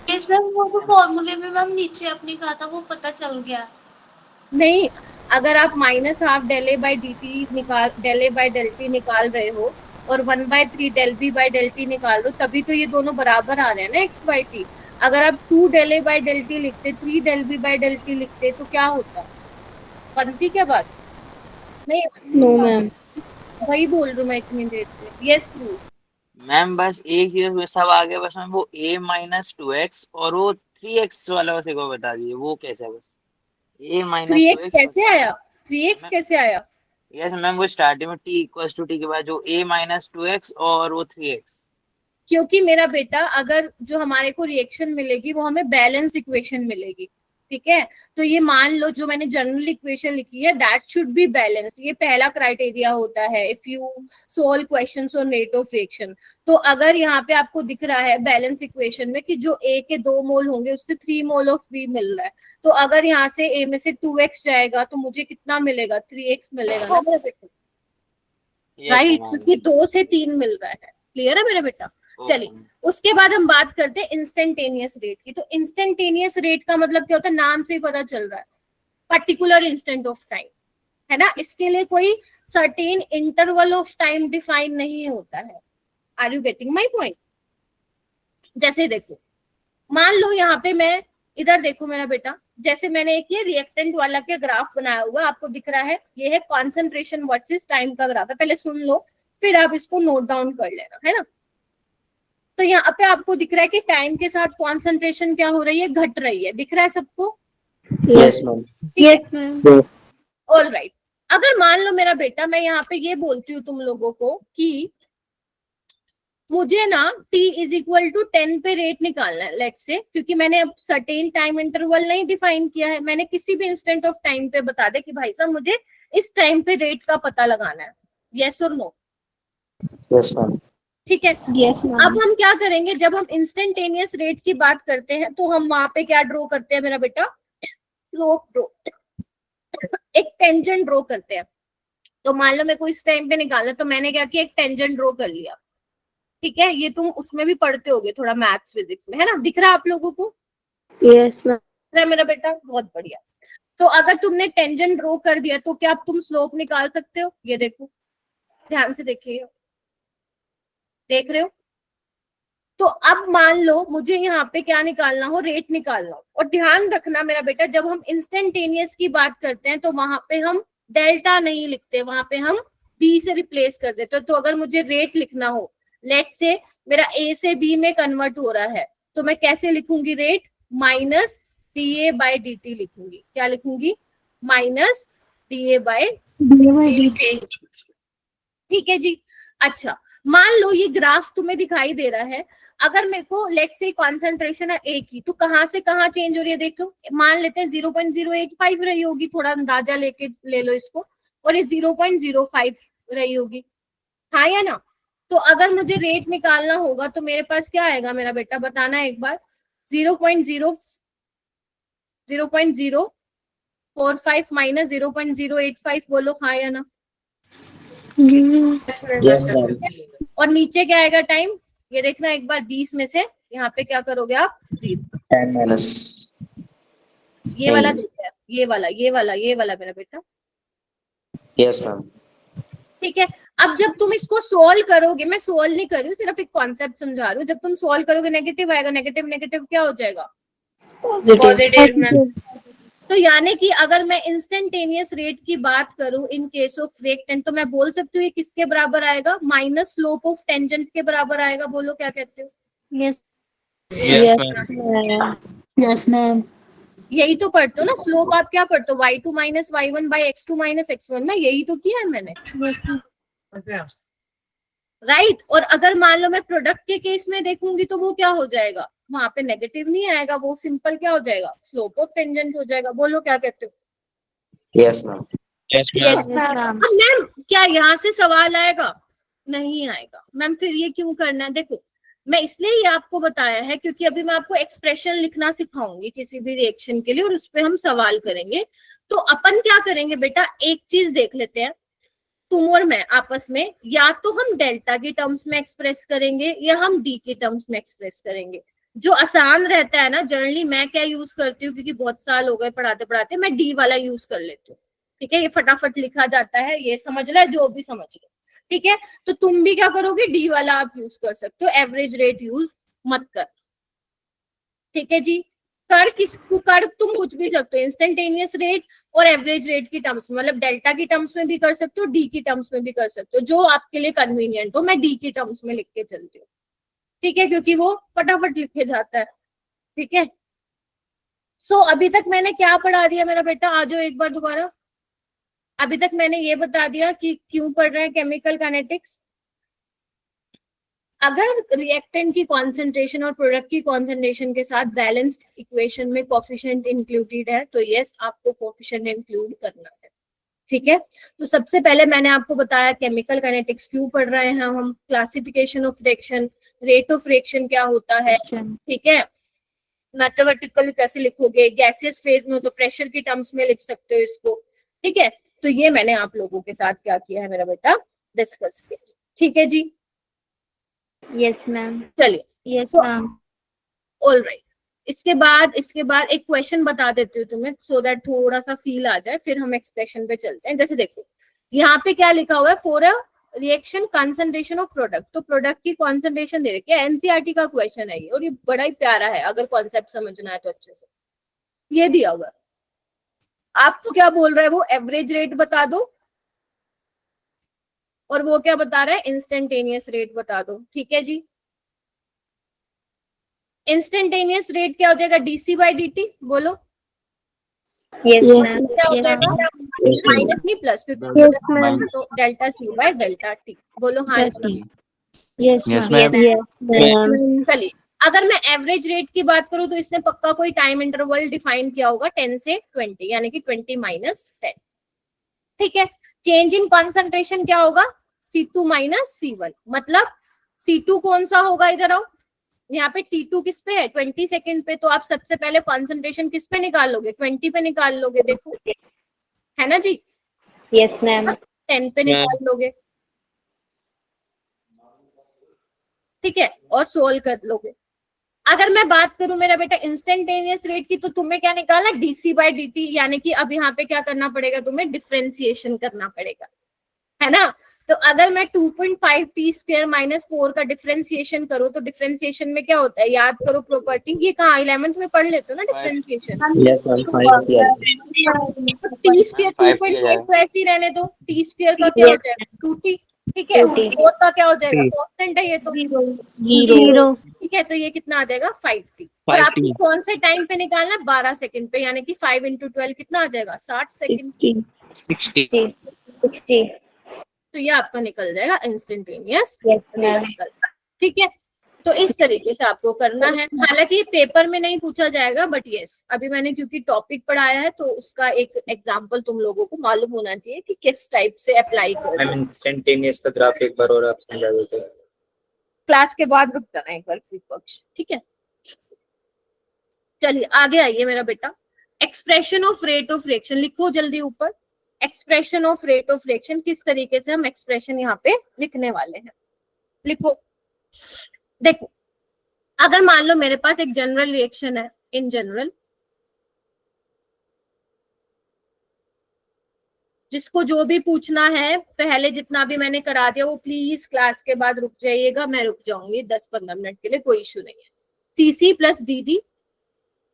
यस मैम, वो तो फॉर्मूले में मैम नीचे आपने कहा था वो पता चल गया। नहीं, अगर आप -12 del A by D t निकाल, del A by del t निकाल रहे हो और 1/3 del B by del t निकाल रहे हो, तभी तो ये दोनों बराबर आ रहे हैं ना x बाय टी। अगर आप 2 del A by del t लिखते, 3 del B by del t लिखते तो क्या होता, बनती क्या बात? नहीं, नो मैम, वही बोल रही हूँ मैं इतनी देर से। यस ट्रू मैम बस एक चीज सब आगे, बस मैम वो a - 2x और वो 3x वाला बस एक बार बता दीजिए वो कैसे है। बस a - 3x 2x कैसे आया? 3x कैसे आया? यस मैम, वो स्टार्टिंग में t = t के बाद जो a - 2x और वो 3x। क्योंकि मेरा बेटा, अगर जो हमारे को रिएक्शन मिलेगी वो हमें बैलेंस इक्वेशन मिलेगी। ठीक है, तो ये मान लो जो मैंने जनरल इक्वेशन लिखी है दैट शुड बी बैलेंस, ये पहला क्राइटेरिया होता है if you solve questions on rate of reaction. तो अगर यहाँ पे आपको दिख रहा है बैलेंस इक्वेशन में कि जो A के 2 मोल होंगे उससे 3 मोल ऑफ B मिल रहा है, तो अगर यहाँ से A में से 2x जाएगा तो मुझे कितना मिलेगा? 3x मिलेगा ना मेरा बेटा, राइट? क्योंकि 2 से 3 मिल रहा है। क्लियर है मेरा बेटा? चलिए, उसके बाद हम बात करते हैं इंस्टेंटेनियस रेट की। तो इंस्टेंटेनियस रेट का मतलब क्या होता है, नाम से ही पता चल रहा है, पर्टिकुलर इंस्टेंट ऑफ टाइम, है ना। इसके लिए कोई certain interval of time define नहीं होता है। Are you getting my point? जैसे देखो, मान लो यहाँ पे मैं, इधर देखो मेरा बेटा, जैसे मैंने एक ये रिएक्टेंट वाला के ग्राफ बनाया हुआ आपको दिख रहा है, ये है कॉन्सेंट्रेशन वर्सेस टाइम का ग्राफ है। पहले सुन लो फिर आप इसको नोट डाउन कर लेना, है ना। तो यहाँ पे आपको दिख रहा है कि टाइम के साथ कॉन्सेंट्रेशन क्या हो रही है, घट रही है। दिख रहा है सबको? Yes, ma'am. Yes ma'am, all right. अगर मान लो मेरा बेटा, मैं यहाँ पे ये बोलती हूँ तुम लोगों को कि मुझे ना t = 10 पे रेट निकालना है, लेट्स से, क्योंकि मैंने अब सर्टेन टाइम इंटरवल नहीं डिफाइन किया है, मैंने किसी भी इंस्टेंट ऑफ टाइम पे बता दे कि भाई साहब मुझे इस टाइम पे रेट का पता लगाना है। यस और नो? Yes, ma'am. ठीक है, यस अब मैम, हम क्या करेंगे, जब हम इंस्टेंटेनियस रेट की बात करते हैं तो हम वहां पे क्या ड्रॉ करते हैं मेरा बेटा? स्लोप ड्रॉ, एक टेंजेंट ड्रॉ करते हैं। तो मान लो मेरे को इस टाइम पे निकालना, तो मैंने क्या किया, एक टेंजेंट ड्रॉ कर लिया। ठीक है, ये तुम उसमें भी पढ़ते होगे थोड़ा मैथ्स फिजिक्स में, है ना। दिख रहा है आप लोगों को? यस मैम, दिख रहा है मेरा बेटा? बहुत बढ़िया। तो अगर तुमने टेंजेंट ड्रॉ कर दिया तो क्या तुम स्लोप निकाल सकते हो? ये देखो, ध्यान से देखिए, देख रहे हो? तो अब मान लो मुझे यहाँ पे क्या निकालना हो, रेट निकालना हो। और ध्यान रखना मेरा बेटा, जब हम इंस्टेंटेनियस की बात करते हैं तो वहां पे हम डेल्टा नहीं लिखते, वहां पे हम डी से रिप्लेस कर देते। तो अगर मुझे रेट लिखना हो, लेट से मेरा ए से बी में कन्वर्ट हो रहा है, तो मैं कैसे लिखूंगी रेट? -dA/dt लिखूंगी। क्या लिखूंगी? -dA/dt dA by dt। ठीक है जी। अच्छा, मान लो ये ग्राफ तुम्हें दिखाई दे रहा है, अगर मेरे को लेट्स से कॉन्सेंट्रेशन है A की, तो कहाँ से कहाँ चेंज हो रही है देख लो। मान लेते हैं 0.085 रही होगी, थोड़ा अंदाजा लेके ले लो इसको, और ये 0.05 रही होगी, हाँ या ना। तो अगर मुझे रेट निकालना होगा तो मेरे पास क्या आएगा मेरा बेटा, बताना एक बार। 0.045 माइनस 0.085, बोलो हाँ या ना। Yes, ma'am. और नीचे क्या आएगा टाइम, ये देखना एक बार, 20 में से यहाँ पे क्या करोगे आप, 0। 10 minus ये वाला 10. देखिए, ये वाला मेरा बेटा, Yes, ma'am. ठीक है। अब जब तुम इसको सोल्व करोगे, मैं सोल्व नहीं कर रही हूँ, सिर्फ एक कॉन्सेप्ट समझा रही हूँ, जब तुम सोल्व करोगे नेगेटिव आएगा, नेगेटिव नेगेटिव क्या हो जाएगा, पॉजिटिव। तो यानी कि अगर मैं इंस्टेंटेनियस रेट की बात करूं इन केस ऑफ रिएक्टेंट, तो मैं बोल सकती हूँ ये किसके बराबर आएगा, माइनस स्लोप ऑफ टेंजेंट के बराबर आएगा। बोलो क्या कहते हो। Yes yes ma'am. यही तो पढ़ते हो ना, स्लोप आप क्या पढ़ते हो, y2 minus y1 by x2 minus x1 ना, यही तो किया है मैंने, राइट। और अगर मान लो मैं प्रोडक्ट के केस में देखूंगी तो वो क्या हो जाएगा, वहां पे नेगेटिव नहीं आएगा, वो सिंपल क्या हो जाएगा, स्लोप ऑफ टेंजेंट हो जाएगा। बोलो क्या कहते हो। Yes, ma'am. Yes ma'am. अब मैम क्या यहाँ से सवाल आएगा, नहीं आएगा मैम। फिर ये क्यों करना है, देखो मैं इसलिए ये आपको बताया है क्योंकि अभी मैं आपको एक्सप्रेशन लिखना सिखाऊंगी किसी भी रिएक्शन के लिए, और उस पर हम सवाल करेंगे। तो अपन क्या करेंगे बेटा, एक चीज देख लेते हैं, तुम और मैं आपस में, या तो हम डेल्टा के टर्म्स में एक्सप्रेस करेंगे या हम डी के टर्म्स में एक्सप्रेस करेंगे। जो आसान रहता है ना, जनरली मैं क्या यूज करती हूँ, क्योंकि बहुत साल हो गए पढ़ाते पढ़ाते, मैं डी वाला यूज कर लेती हूँ। ठीक है, ये फटाफट लिखा जाता है, ये समझ रहा है जो भी समझ लो। ठीक है, तो तुम भी क्या करोगे, डी वाला आप यूज कर सकते हो, एवरेज रेट यूज मत कर। ठीक है जी, कर तुम कुछ भी सकते हो, इंस्टेंटेनियस रेट और एवरेज रेट की टर्म्स में, मतलब डेल्टा की टर्म्स में भी कर सकते हो, डी की टर्म्स में भी कर सकते हो, जो आपके लिए कन्वीनियंट हो। मैं डी की टर्म्स में लिख के चलती हूँ, ठीक है, क्योंकि वो फटाफट लिखे जाता है। ठीक है, सो अभी तक मैंने क्या पढ़ा दिया मेरा बेटा, आ जाओ एक बार दोबारा। अभी तक मैंने ये बता दिया कि क्यों पढ़ रहे हैं केमिकल काइनेटिक्स। अगर रिएक्टेंट की कॉन्सेंट्रेशन और प्रोडक्ट की कॉन्सेंट्रेशन के साथ बैलेंस्ड इक्वेशन में कोफिशिएंट इंक्लूडेड है, तो यस आपको कोफिशिएंट इंक्लूड करना है। ठीक है, तो सबसे पहले मैंने आपको बताया केमिकल काइनेटिक्स क्यों पढ़ रहे हैं हम, classification of reaction, rate of reaction क्या होता है। ठीक है, मैथमेटिकली कैसे लिखोगे, गैसियस फेज में हो तो प्रेशर की टर्म्स में लिख सकते हो इसको। ठीक है, तो ये मैंने आप लोगों के साथ क्या किया है मेरा बेटा, डिस्कस किया। ठीक है जी, यस मैम। चलिए, यस मैम। All right. इसके बाद एक क्वेश्चन बता देती हूँ तुम्हें, सो दैट थोड़ा सा फील आ जाए, फिर हम एक्सप्रेशन पे चलते हैं। जैसे देखो यहाँ पे क्या लिखा हुआ है, for a reaction concentration of product, तो प्रोडक्ट की कॉन्सेंट्रेशन दे रखी है, एनसीईआरटी का क्वेश्चन है ये, और ये बड़ा ही प्यारा है, अगर कॉन्सेप्ट समझना है तो अच्छे से। ये दिया हुआ है, आपको क्या बोल रहा है वो, एवरेज रेट बता दो, और वो क्या बता रहा है, इंस्टेंटेनियस रेट बता दो। ठीक है जी, इंस्टेंटेनियस रेट क्या हो जाएगा, डीसी बाई डीटी, बोलो यस मैम। क्या हो जाएगा, माइनस नहीं प्लस, क्योंकि तो delta c by delta t, बोलो हाँ। Yes ma'am. चलिए, अगर मैं एवरेज रेट की बात करूं तो इसने पक्का कोई टाइम इंटरवल डिफाइन किया होगा, 10 से 20, यानी कि 20 माइनस 10। ठीक है, चेंज इन कॉन्सेंट्रेशन क्या होगा, C2 माइनस C1, मतलब C2 कौन सा होगा, इधर आओ, यहाँ पे T2 किस पे है, 20 सेकेंड पे, तो आप सबसे पहले कॉन्सेंट्रेशन किस पे निकाल लोगे, 20 पे निकाल लोगे, देखो है ना जी। Yes ma'am. 10 पे निकाल लोगे, ठीक है, और सोल्व कर लोगे। अगर मैं बात करूं मेरा बेटा इंस्टेंटेनियस रेट की, तो तुम्हें क्या निकालना, डीसी बाई डीटी, यानी कि अब यहाँ पे क्या करना पड़ेगा, तुम्हें डिफरेंशिएशन करना पड़ेगा, है ना। तो अगर मैं 2.5 टी स्क्वायर माइनस 4 का डिफरेंशिएशन करूं, तो डिफरेंशिएशन में क्या होता है, याद करो प्रॉपर्टी, ये कहाँ 11th में पढ़ लेते हो ना differentiation. Yes, ma'am. 5 here. T square 2.5 तो ऐसे ही रहने दो, टी स्क्वायर का क्या हो जाएगा, 2t। ठीक है, 4 का क्या हो जाएगा, कांस्टेंट है ये तो, 0। ठीक है, तो ये कितना आ जाएगा, 5t। और आपको कौन से टाइम पे निकालना, 12 सेकंड पे, यानी कि 5 × 12 कितना आ जाएगा, 60 सेकंड। 60। 60। तो ये आपका निकल जाएगा इंस्टेंटेनियस यस रेट मैम। निकल। ठीक है, तो इस तरीके से आपको करना है। हालांकि पेपर में नहीं पूछा जाएगा, बट यस अभी मैंने क्योंकि टॉपिक पढ़ाया है तो उसका एक एग्जांपल तुम लोगों को मालूम होना चाहिए कि किस टाइप से अप्लाई मैम करो। इंस्टेंटेनियस का ग्राफ एक बार और आप समझा देते हैं। क्लास के बाद रुक जाना एक बार पक्ष, ठीक है। चलिए आगे आइए मेरा बेटा। Expression of rate of reaction लिखो जल्दी ऊपर। Expression of rate of reaction, किस तरीके से हम एक्सप्रेशन यहाँ पे लिखने वाले हैं, लिखो। देखो, अगर मान लो मेरे पास एक जनरल रिएक्शन है, इन जनरल, जिसको जो भी पूछना है पहले जितना भी मैंने करा दिया वो प्लीज क्लास के बाद रुक जाइएगा, मैं रुक जाऊंगी 10-15 मिनट के लिए, कोई इशू नहीं है। सीसी प्लस डीडी,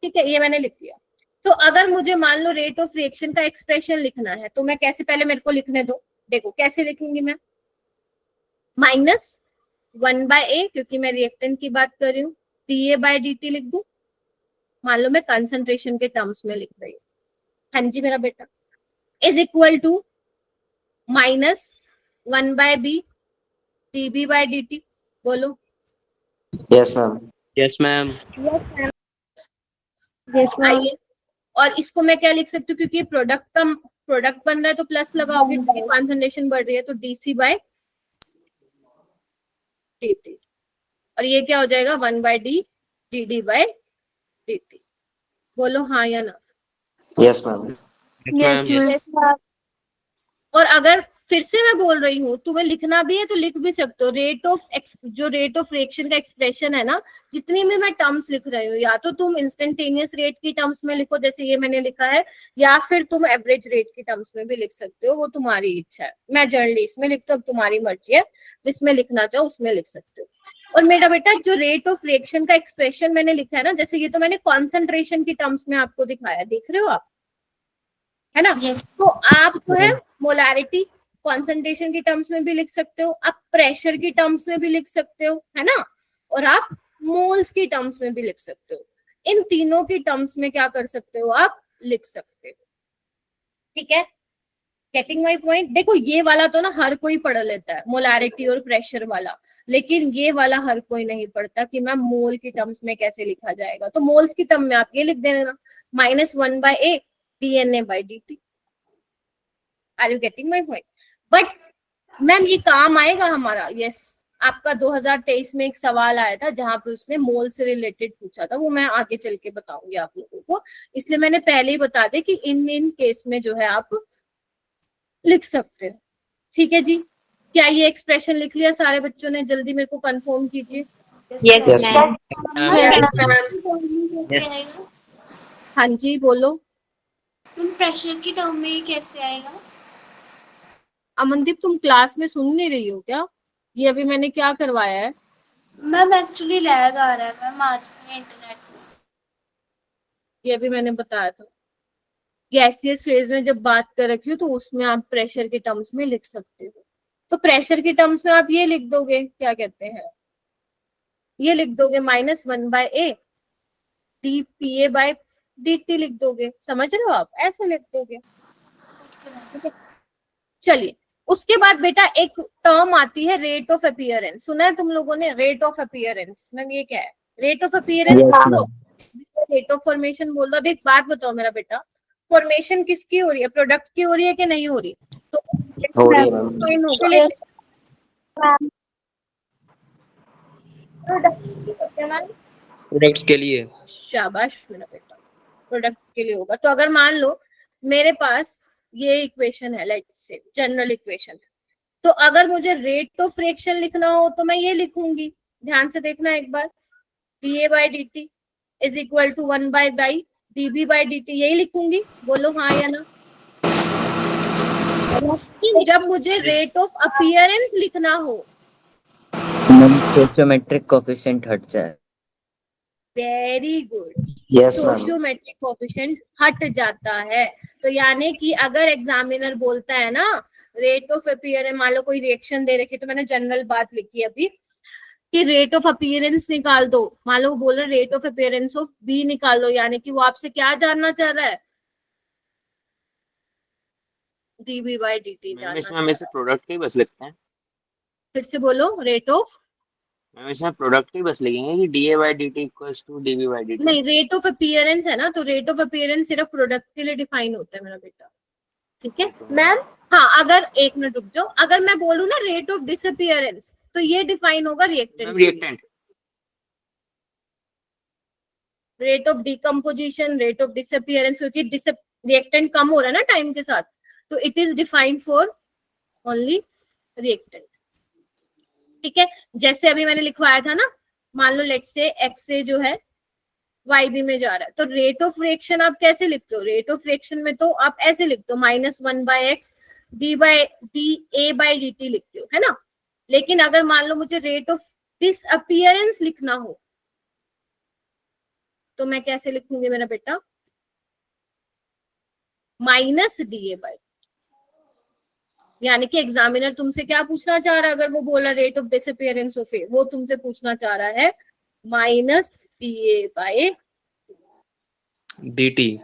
ठीक है, ये मैंने लिख दिया। तो अगर मुझे मान लो रेट ऑफ रिएक्शन का एक्सप्रेशन लिखना है तो मैं कैसे, पहले मेरे को लिखने दो। देखो कैसे लिखूंगी मैं, माइनस 1/a, क्योंकि मैं रिएक्टेंट की बात कर रही हूँ, dA/dt लिख दूं। मान लो मैं कंसंट्रेशन के टर्म्स में लिख रही हूँ, हाँ जी मेरा बेटा, is equal to minus 1/b dB/dt। बोलो। Yes, ma'am. Yes ma'am. Yes ma'am. आइए, और इसको मैं क्या लिख सकती हूँ, क्योंकि प्रोडक्ट का प्रोडक्ट बन रहा है तो प्लस लगाओगे, क्योंकि कॉन्सेंट्रेशन बढ़ रही है तो dC/dt, और ये क्या हो जाएगा 1/d dD/dt। बोलो हाँ या ना। Yes, ma'am. Yes ma'am. और अगर फिर से मैं बोल रही हूँ, तुम्हें लिखना भी है तो लिख भी सकते हो। रेट ऑफ जो रेट ऑफ रिएक्शन का एक्सप्रेशन है ना, जितनी भी मैं टर्म्स लिख रही हूँ, या तो तुम इंस्टेंटेनियस रेट की टर्म्स में लिखो जैसे ये मैंने लिखा है, या फिर तुम एवरेज रेट की टर्म्स में भी लिख सकते हो, वो तुम्हारी इच्छा है। मैं जनरली इसमें लिखती हूँ, अब तुम्हारी मर्जी है, जिसमें लिखना चाहो उसमें लिख सकते हो। और मेरा बेटा जो रेट ऑफ रिएक्शन का एक्सप्रेशन मैंने लिखा है ना, जैसे ये तो मैंने कॉन्सेंट्रेशन की टर्म्स में आपको दिखाया, देख रहे हो आप, है ना। यस तो आप जो है मोलारिटी कॉन्सेंट्रेशन की टर्म्स में भी लिख सकते हो, आप प्रेशर की टर्म्स में भी लिख सकते हो, है ना, और आप मोल्स की टर्म्स में भी लिख सकते हो। इन तीनों की टर्म्स में क्या कर सकते हो, आप लिख सकते हो। ठीक है, गेटिंग माय पॉइंट। देखो ये वाला तो ना हर कोई पढ़ लेता है, मोलारिटी और प्रेशर वाला, लेकिन ये वाला हर कोई नहीं पढ़ता कि मैम मोल की टर्म्स में कैसे लिखा जाएगा। तो मोल्स की टर्म में आप ये लिख देना, -1/a dNA/dt। Are you getting my point? But ma'am ये काम आएगा हमारा, यस। आपका 2023 में एक सवाल आया था जहां पे उसने मोल से रिलेटेड पूछा था, वो मैं आगे चल के बताऊंगी आप लोगों को, इसलिए मैंने पहले ही बता दिया कि इन केस में जो है आप लिख सकते हो। ठीक है जी, क्या ये एक्सप्रेशन लिख लिया सारे बच्चों ने? जल्दी मेरे को कंफर्म कीजिए। Yes ma'am. हाँ जी बोलो। मैम प्रेशर की टर्म में ये कैसे आएगा? अमनदीप तुम क्लास में सुन नहीं रही हो क्या? ये अभी मैंने क्या करवाया है? मैम एक्चुअली लैग आ रहा है मैम आज मेरे इंटरनेट में। ये अभी मैंने बताया था, गैसियस फेज में जब बात कर रखी हो तो उसमें आप प्रेशर के टर्म्स में लिख सकते हो। तो प्रेशर के टर्म्स में आप ये लिख दोगे, क्या कहते हैं, ये लिख दोगे -1/a dPA/dt लिख दोगे। समझ रहे हो आप, ऐसे लिख दोगे। चलिए, उसके बाद बेटा एक टर्म आती है रेट ऑफ अपीयरेंस। सुना है तुम लोगों ने रेट ऑफ अपीयरेंस? मैम ये क्या है? रेट ऑफ अपीयरेंस बोल दो, रेट ऑफ फॉर्मेशन बोल दो। अब एक बात बताओ मेरा बेटा, फॉर्मेशन किसकी हो रही है, प्रोडक्ट की हो रही है कि नहीं हो रही? तो हो रही है मैम। प्रोडक्ट्स के लिए। शाबाश मेरा बेटा, प्रोडक्ट के लिए होगा। तो अगर मान लो मेरे पास ये इक्वेशन है, लेट्स से जनरल इक्वेशन, तो अगर मुझे रेट ऑफ रिएक्शन लिखना हो तो मैं ये लिखूंगी, ध्यान से देखना एक बार, dA/dt इज इक्वल टू 1/बाई dB/dt, यही लिखूंगी। बोलो हाँ या ना। जब मुझे रेट ऑफ अपीयरेंस लिखना हो, सोशियोमेट्रिक कोएफिशिएंट हट जाए। Very good, Yes, ma'am. Sociometric coefficient हट जाता है। तो यानी कि अगर एग्जामिनर बोलता है ना रेट ऑफ अपीयरेंस, मान लो कोई रिएक्शन दे रखी, तो मैंने जनरल बात लिखी अभी कि रेट ऑफ अपीयरेंस निकाल दो, मान लो वो बोल रहे rate of appearance of b निकाल दो, यानी कि वो आपसे क्या जानना चाह रहा है, dv by dt मैम जानना इसमें हम इसे प्रोडक्ट की बस लिखते हैं। फिर से बोलो, रेट ऑफ, मैम इसमें प्रोडक्ट की बस लिखेंगे कि d a by d t equals to d b by d t. नहीं, रेट ऑफ अपीयरेंस है ना, तो रेट ऑफ अपीयरेंस सिर्फ प्रोडक्ट के लिए डिफाइन होता है मेरा बेटा, ठीक है मैम हाँ। अगर एक मिनट रुक जाओ, अगर मैं बोलूँ ना रेट ऑफ डिसअपीयरेंस, तो ये डिफाइन होगा reactant, ma'am reactant. Rate of decomposition, rate of disappearance, क्योंकि रिएक्टेंट कम हो रहा है ना टाइम के साथ, तो it is defined for only reactant, ठीक है। जैसे अभी मैंने लिखवाया था ना, मान लो लेट से एक्स से जो है वाई बी में जा रहा है, तो रेट ऑफ रिएक्शन आप कैसे लिखते हो? रेट ऑफ रिएक्शन में तो आप ऐसे लिखते हो -1/x D a by d T लिखते हो, है ना। लेकिन अगर मान लो मुझे रेट ऑफ डिसअपीयरेंस लिखना हो, तो मैं कैसे लिखूंगी मेरा बेटा? -डी ए बाई, यानी कि एग्जामिनर तुमसे क्या पूछना चाह रहा है? अगर वो बोला रेट ऑफ डिसअपीयरेंस ऑफ ए, वो तुमसे पूछना चाह रहा है -DA बाय dt।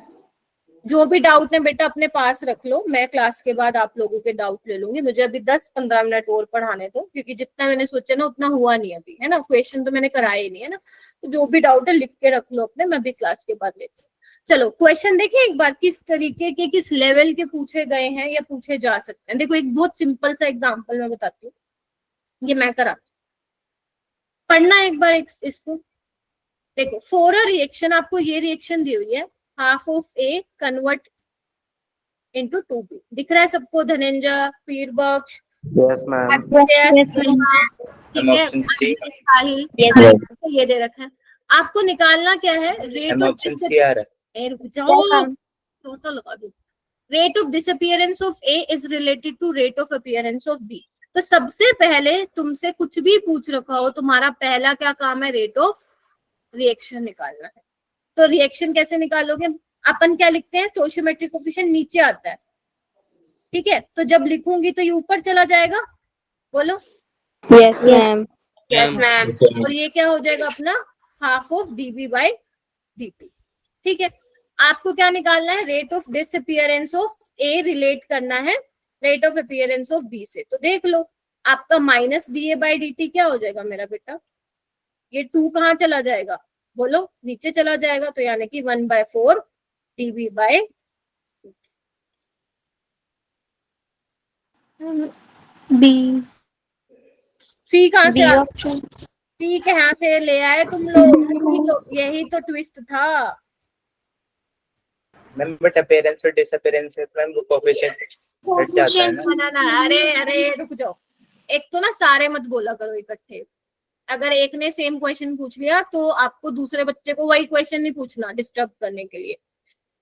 जो भी डाउट है बेटा अपने पास रख लो, मैं क्लास के बाद आप लोगों के डाउट ले लूंगी। मुझे अभी 10-15 मिनट और पढ़ाने दो, क्योंकि जितना मैंने सोचा ना उतना हुआ नहीं अभी, है ना। क्वेश्चन तो मैंने कराए ही नहीं, है ना। तो जो भी डाउट है लिख के रख लो अपने, मैं भी क्लास के बाद लेती हूँ। चलो क्वेश्चन देखिए एक बार, किस तरीके के, किस लेवल के पूछे गए हैं या पूछे जा सकते हैं। देखो एक बहुत सिंपल सा एग्जाम्पल मैं बताती हूँ, ये मैं कराती हूँ, पढ़ना एक बार इसको। देखो फॉर अ रिएक्शन, आपको ये रिएक्शन दी हुई है, half of A convert into 2b, दिख रहा है सबको? धनंजय, पीर बख्श, यस मैम। ठीक है, ऑप्शन सी। साहिल, ये दे रखा है। आपको निकालना क्या है? रेट ऑफ ऑप्शन सी आ रहा है। रुक जाओ, चौथा लगा दो। Rate of disappearance of a is related to rate of appearance of b. तो सबसे पहले तुमसे कुछ भी पूछ रखा हो, तुम्हारा पहला क्या काम है? रेट ऑफ रिएक्शन निकालना है। तो रिएक्शन कैसे निकालोगे? अपन क्या लिखते हैं? स्टोइचियोमेट्रिक कोएफिशिएंट नीचे आता है, ठीक है। तो जब लिखूंगी तो ये ऊपर चला जाएगा, बोलो यस मैम। Yes ma'am. और ये क्या हो जाएगा अपना? Half of dv by dt, ठीक है। आपको क्या निकालना है? Rate of disappearance of a relate करना है rate of appearance of b से। तो देख लो आपका -DA बाई dt क्या हो जाएगा मेरा बेटा? ये 2 कहाँ चला जाएगा? बोलो, नीचे चला जाएगा, तो यानी कि 1/4 dv बाई बी। सी। कहाँ से आ सी कहाँ से ले आए तुम लोग? यही तो ट्विस्ट था मैम, बट अपीयरेंस और डिसअपीयरेंस है मैम, वो कोएफिशिएंट हट जाता है ना। ना। अरे रुक जाओ, एक तो ना सारे मत बोला करो इकट्ठे। अगर एक ने सेम क्वेश्चन पूछ लिया तो आपको दूसरे बच्चे को वही क्वेश्चन नहीं पूछना डिस्टर्ब करने के लिए।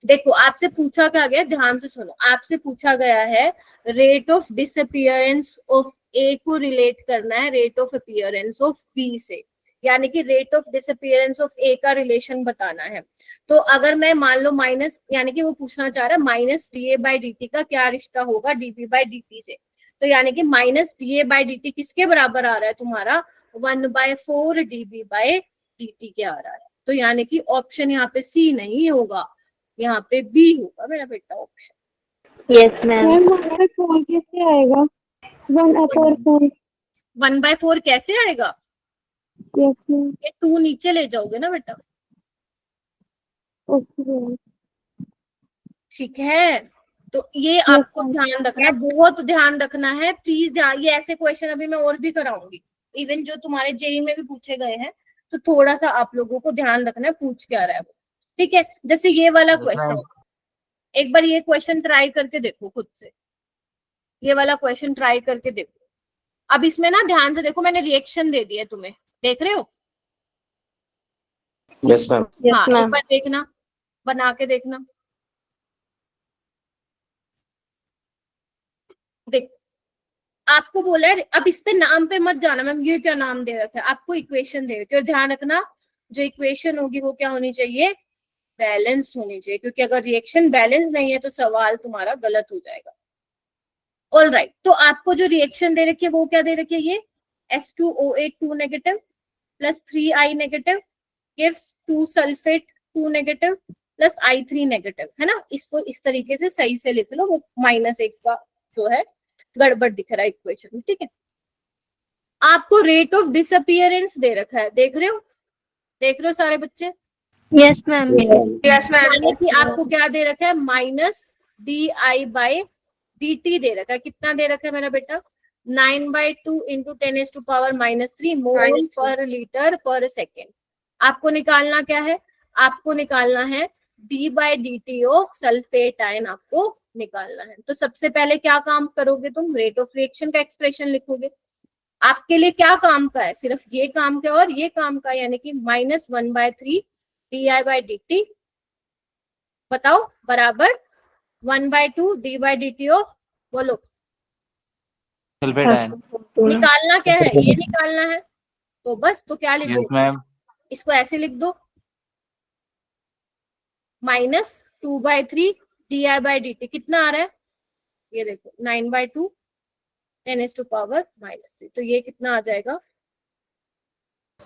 देखो आपसे पूछा क्या गया, ध्यान से सुनो। आपसे पूछा गया है rate of disappearance of a को रिलेट करना है rate of appearance of b से, यानी कि rate of disappearance of a का रिलेशन बताना है। तो अगर मैं मान लो माइनस, यानी कि वो पूछना चाह रहा है -DA बाई dt का क्या रिश्ता होगा dv बाई dt से। तो यानी कि -DA बाई dt किसके बराबर आ रहा है तुम्हारा? 1/4 dv बाई dt के आ रहा है। तो यानी कि ऑप्शन यहाँ पे सी नहीं होगा, यहाँ पे बी होगा मेरा बेटा ऑप्शन। Yes ma'am. 1/4 कैसे आएगा? 1/4 1/4 कैसे आएगा? Yes ma'am. ये 2 नीचे ले जाओगे ना बेटा, ओके ठीक है। तो ये आपको ध्यान रखना, बहुत ध्यान रखना है प्लीज। ध्यान, ये ऐसे क्वेश्चन अभी मैं और भी कराऊंगी, इवन जो तुम्हारे जेई में भी पूछे गए हैं। तो थोड़ा सा आप लोगों को ध्यान रखना है पूछ क्या रहा है वो, ठीक है। जैसे ये वाला क्वेश्चन, एक बार ये क्वेश्चन ट्राई करके देखो खुद से, ये वाला क्वेश्चन ट्राई करके देखो। अब इसमें ना ध्यान से देखो, मैंने रिएक्शन दे दिया तुम्हें, देख रहे हो? Yes ma'am. हाँ एक बार देखना, बना के देखना। देख आपको बोला है, अब इस पे नाम पे मत जाना मैम ये क्या नाम दे रखा है, आपको इक्वेशन दे रखी है। और ध्यान रखना जो इक्वेशन होगी वो क्या होनी चाहिए? बैलेंस्ड होनी चाहिए, क्योंकि अगर रिएक्शन बैलेंस नहीं है तो सवाल तुम्हारा गलत हो जाएगा। ऑल राइट, तो आपको जो रिएक्शन दे रखी है वो क्या दे रखी है? ये S2O8 2 negative plus 3I negative gives 2 sulphate 2 negative plus I3 negative, है ना। इसको इस तरीके से सही से लिख लो, वो -1 का जो है गड़बड़ दिख रहा है इक्वेशन में, ठीक है। आपको रेट ऑफ डिसअपियरेंस दे रखा है, देख रहे हो सारे बच्चे? Yes ma'am. Yes ma'am. यानी कि आपको क्या दे रखा है, -di/dt दे रखा है। कितना दे रखा है मेरा बेटा, 9/2 × 10⁻³ मोल पर लीटर पर सेकेंड। आपको निकालना क्या है, आपको निकालना है d/dt ऑफ सल्फेट आयन, आपको निकालना है। तो सबसे पहले क्या काम करोगे तुम, रेट ऑफ रिएक्शन का एक्सप्रेशन लिखोगे। आपके लिए क्या काम का है, सिर्फ ये काम का और ये काम का, यानी कि -1/3 di/dt, बताओ, बराबर 1/2 d/dt ऑफ, बोलो सल्फेट आयन। निकालना क्या है, ये निकालना है। तो बस, तो क्या लिखो, यस मैम। इसको ऐसे लिख दो, -2/3 di/dt, कितना आ रहा है, ये देखो 9/2 10⁻³ तो ये कितना आ जाएगा,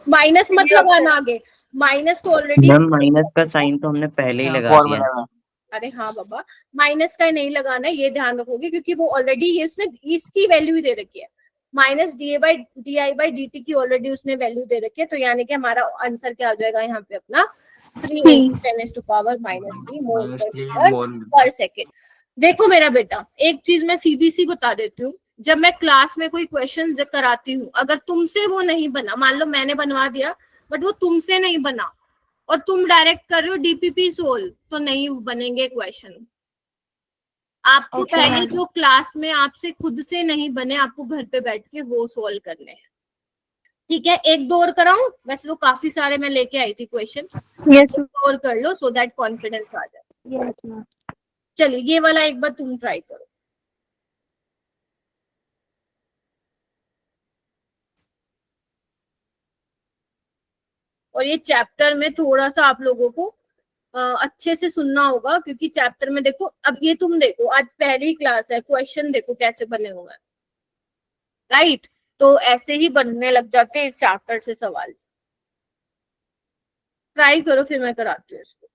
माइनस मत लगाना आगे, माइनस तो ऑलरेडी, मैम माइनस का साइन तो हमने पहले ही लगा दिया है। अरे हाँ बाबा, माइनस का नहीं लगाना है, ये ध्यान रखोगे, क्योंकि वो ऑलरेडी ये उसने इसकी वैल्यू ही दे रखी है, -di/dt की ऑलरेडी उसने वैल्यू दे रखी है। तो यानी कि हमारा आंसर क्या आ जाएगा यहाँ पे अपना 3 × 10⁻³ मोल पर सेकेंड। देखो मेरा बेटा, एक चीज मैं सीधी सी बता देती हूँ, जब मैं क्लास में कोई क्वेश्चन कराती हूँ, अगर तुमसे वो नहीं बना, मान लो मैंने बनवा दिया बट वो तुमसे नहीं बना और तुम डायरेक्ट कर रहे हो डीपीपी सोल्व, तो नहीं बनेंगे क्वेश्चन। आपको पहले जो क्लास में आपसे खुद से नहीं बने, आपको घर पे बैठ के वो सोल्व करने हैं, ठीक है। एक दो और कराऊं, वैसे तो काफी सारे मैं लेके आई थी क्वेश्चन, यस और कर लो सो दैट कॉन्फिडेंस आ जाए। Yes ma'am. चलिए ये वाला एक बार तुम ट्राई करो। और ये चैप्टर में थोड़ा सा आप लोगों को अच्छे से सुनना होगा, क्योंकि चैप्टर में देखो, अब ये तुम देखो, आज पहली क्लास है, क्वेश्चन देखो कैसे बने हुए हैं, राइट। तो ऐसे ही बनने लग जाते हैं इस चैप्टर से सवाल। ट्राई करो, फिर मैं कराती हूँ इसको।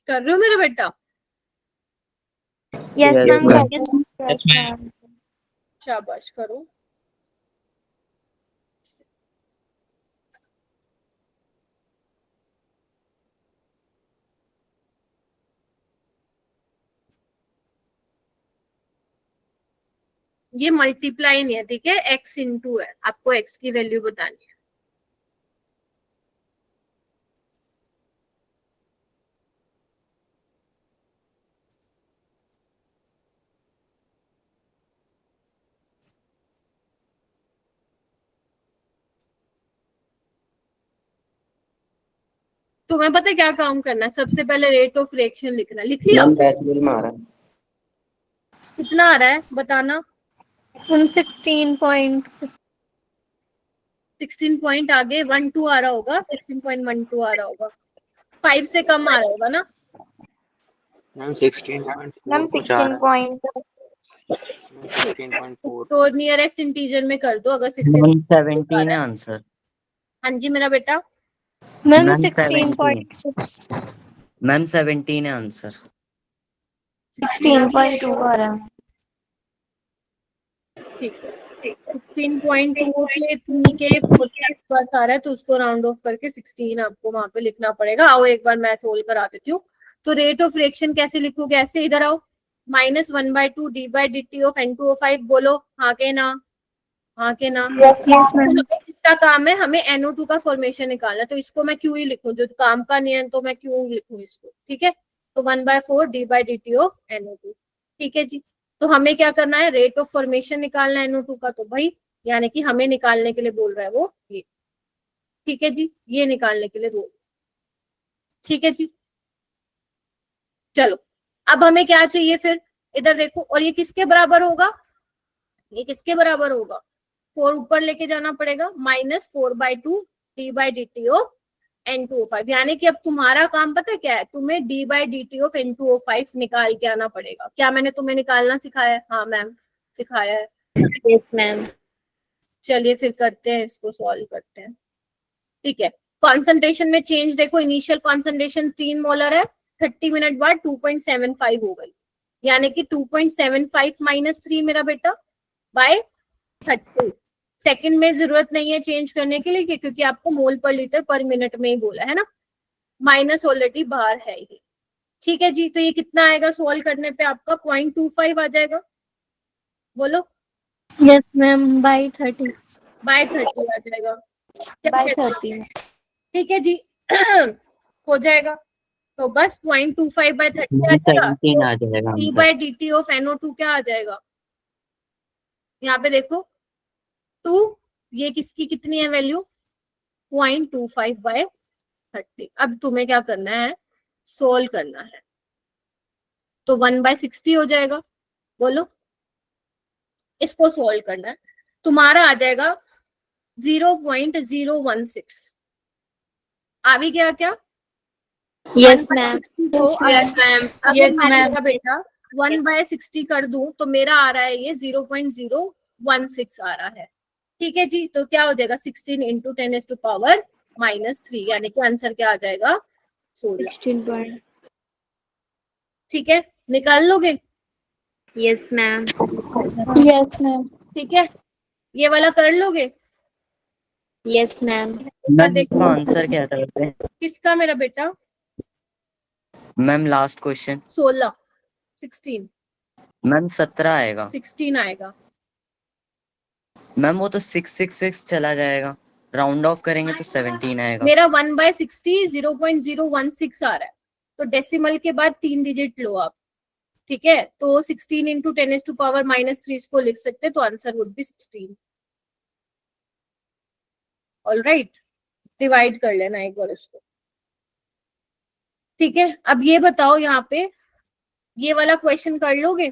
कर रहे हो मेरा बेटा? Yes Yes, ma'am. ma'am. Yes ma'am. शाबाश, करो। ये मल्टीप्लाई नहीं है, ठीक है, x इंटू है, आपको x की वैल्यू बतानी है। तुम्हें पता है क्या काम करना है, सबसे पहले रेट ऑफ रिएक्शन लिखना, लिख लिया? मैम डेसिमल में आ रहा है। कितना आ रहा है बताना? 16 पॉइंट 16 पॉइंट आगे 12 आ रहा होगा, 16.12 आ रहा होगा, 5 से कम आ रहा होगा ना मैम 16.4 मैम कुछ आ 16 रहा पॉइंट। है। 16.4। तो नियरेस्ट इंटीजर में कर दो, अगर 16 मैम 17 है आंसर। हाँ जी मेरा बेटा, मैम मैम 16.6 मैम 17 है आंसर। 16.2 आ रहा है। ठीक है, 16.2 के 3 के 4 के पास आ रहा है, तो उसको राउंड ऑफ करके 16 आपको वहां पे लिखना पड़ेगा। आओ एक बार मैं सोल्व करा देती हूँ। तो रेट ऑफ रिएक्शन कैसे लिखोगे, ऐसे इधर आओ, -1/2 d/dt ऑफ N2O5, बोलो हाँ के ना, हाँ के ना। इसका काम है हमें NO2 का फॉर्मेशन निकालना, तो इसको मैं क्यों ही लिखूं, जो काम का नहीं है तो मैं क्यों लिखूं इसको, ठीक है। तो 1/4 d/dt ऑफ NO2, ठीक है जी। तो हमें क्या करना है, रेट ऑफ फॉर्मेशन निकालना है NO2 का, तो भाई यानी कि हमें निकालने के लिए बोल रहा है वो ये, ठीक है जी, ये निकालने के लिए बोल, ठीक है जी। चलो अब हमें क्या चाहिए फिर, इधर देखो, और ये किसके बराबर होगा, ये किसके बराबर होगा, 4 ऊपर लेके जाना पड़ेगा, -4/2 d/dt ऑफ N2O5। यानी कि अब तुम्हारा काम पता है क्या है, तुम्हें d/dt ऑफ N2O5 निकाल के आना पड़ेगा। क्या मैंने तुम्हें निकालना सिखाया है? हाँ मैम सिखाया है। Yes ma'am. चलिए फिर करते हैं, इसको सॉल्व करते हैं। ठीक है, कॉन्सेंट्रेशन में चेंज देखो, इनिशियल कॉन्सेंट्रेशन 3 मोलर है, 30 मिनट बाद 2.75 हो गई, यानी कि 2.75 -3 मेरा बेटा बाय 30। सेकंड में जरूरत नहीं है चेंज करने के लिए, क्योंकि आपको मोल पर लीटर पर मिनट में ही बोला है ना, माइनस ऑलरेडी बाहर है ये। ठीक है जी, तो ये कितना आएगा सोल्व करने पे, आपका 0.25 आ जाएगा, बोलो। Yes ma'am, by 30। बाय 30 आ जाएगा, बाय 30। ठीक है जी हो जाएगा। तो बस 0.25/30 आ जाएगा, 17 आ जाएगा d/dt ऑफ NO2 क्या आ जाएगा, यहाँ पे देखो 2, ये किसकी कितनी है वैल्यू, 0.25/30। अब तुम्हें क्या करना है, सोल्व करना है, तो 1/60 हो जाएगा, बोलो। इसको सोल्व करना है, तुम्हारा आ जाएगा 0.016। आ भी गया क्या? Yes ma'am. Yes ma'am. अगर Yes, मैं ma'am. मेरा बेटा 1/60 कर दूं तो मेरा आ रहा है ये 0.016 आ रहा है। ठीक है जी, तो क्या हो जाएगा 16 × 10⁻³ यानी कि आंसर क्या आ जाएगा 16। 16. ठीक है, निकाल लोगे? Yes ma'am. Yes ma'am. ठीक है, ये वाला कर लोगे? Yes ma'am. पर देखो आंसर क्या था वैसे? किसका मेरा बेटा, मैम लास्ट क्वेश्चन। 16 16 मैम 17 आएगा। 16 आएगा। मैम वो तो 666 चला जाएगा, राउंड ऑफ करेंगे तो 17 आएगा। मेरा 1/60 0.016 आ रहा है, तो डेसिमल के बाद 3 डिजिट लो आप। ठीक है, तो 16 × 10⁻³ इसको लिख सकते हैं, तो answer would be 16। Alright, divide कर लेना एक बार इसको। ठीक है, अब ये बताओ यहाँ पे ये वाला क्वेश्चन कर लोगे?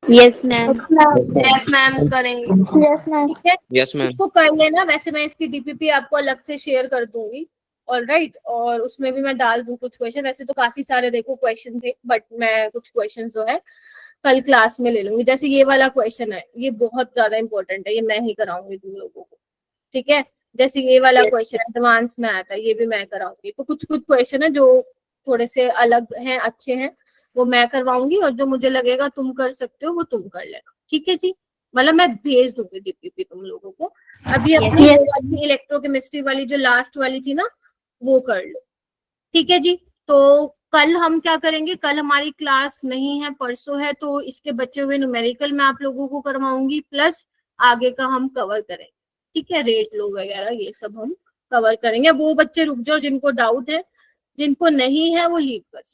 Yes ma'am. यस मैम करेंगे। Yes ma'am. ठीक है, यस मैम। इसको कर लेना, वैसे मैं इसकी डीपीपी आपको अलग से शेयर कर दूंगी। ऑलराइट, और उसमें भी मैं डाल दूं कुछ क्वेश्चन, वैसे तो काफी सारे देखो क्वेश्चन थे, बट मैं कुछ क्वेश्चन जो है कल क्लास में ले लूंगी। जैसे ये वाला क्वेश्चन है, ये बहुत ज्यादा इंपॉर्टेंट है, ये मैं ही कराऊंगी तुम लोगों को। ठीक है, जैसे ये वाला क्वेश्चन एडवांस में आया था, ये भी मैं कराऊंगी। तो कुछ कुछ क्वेश्चन है जो थोड़े से अलग हैं, अच्छे हैं, वो मैं करवाऊंगी, और जो मुझे लगेगा तुम कर सकते हो वो तुम कर लेना। ठीक है जी, मतलब मैं भेज दूंगी डीपीपी तुम लोगों को। अभी अपनी इलेक्ट्रोकेमिस्ट्री वाली जो लास्ट वाली थी ना, वो कर लो। ठीक है जी, तो कल हम क्या करेंगे, कल हमारी क्लास नहीं है, परसों है, तो इसके बचे हुए न्यूमेरिकल मैं आप लोगों को करवाऊंगी, प्लस आगे का हम कवर करेंगे। ठीक है, रेट लो वगैरह ये सब हम कवर करेंगे। वो बच्चे रुक जाओ जिनको डाउट है, जिनको नहीं है वो लीव कर सकते।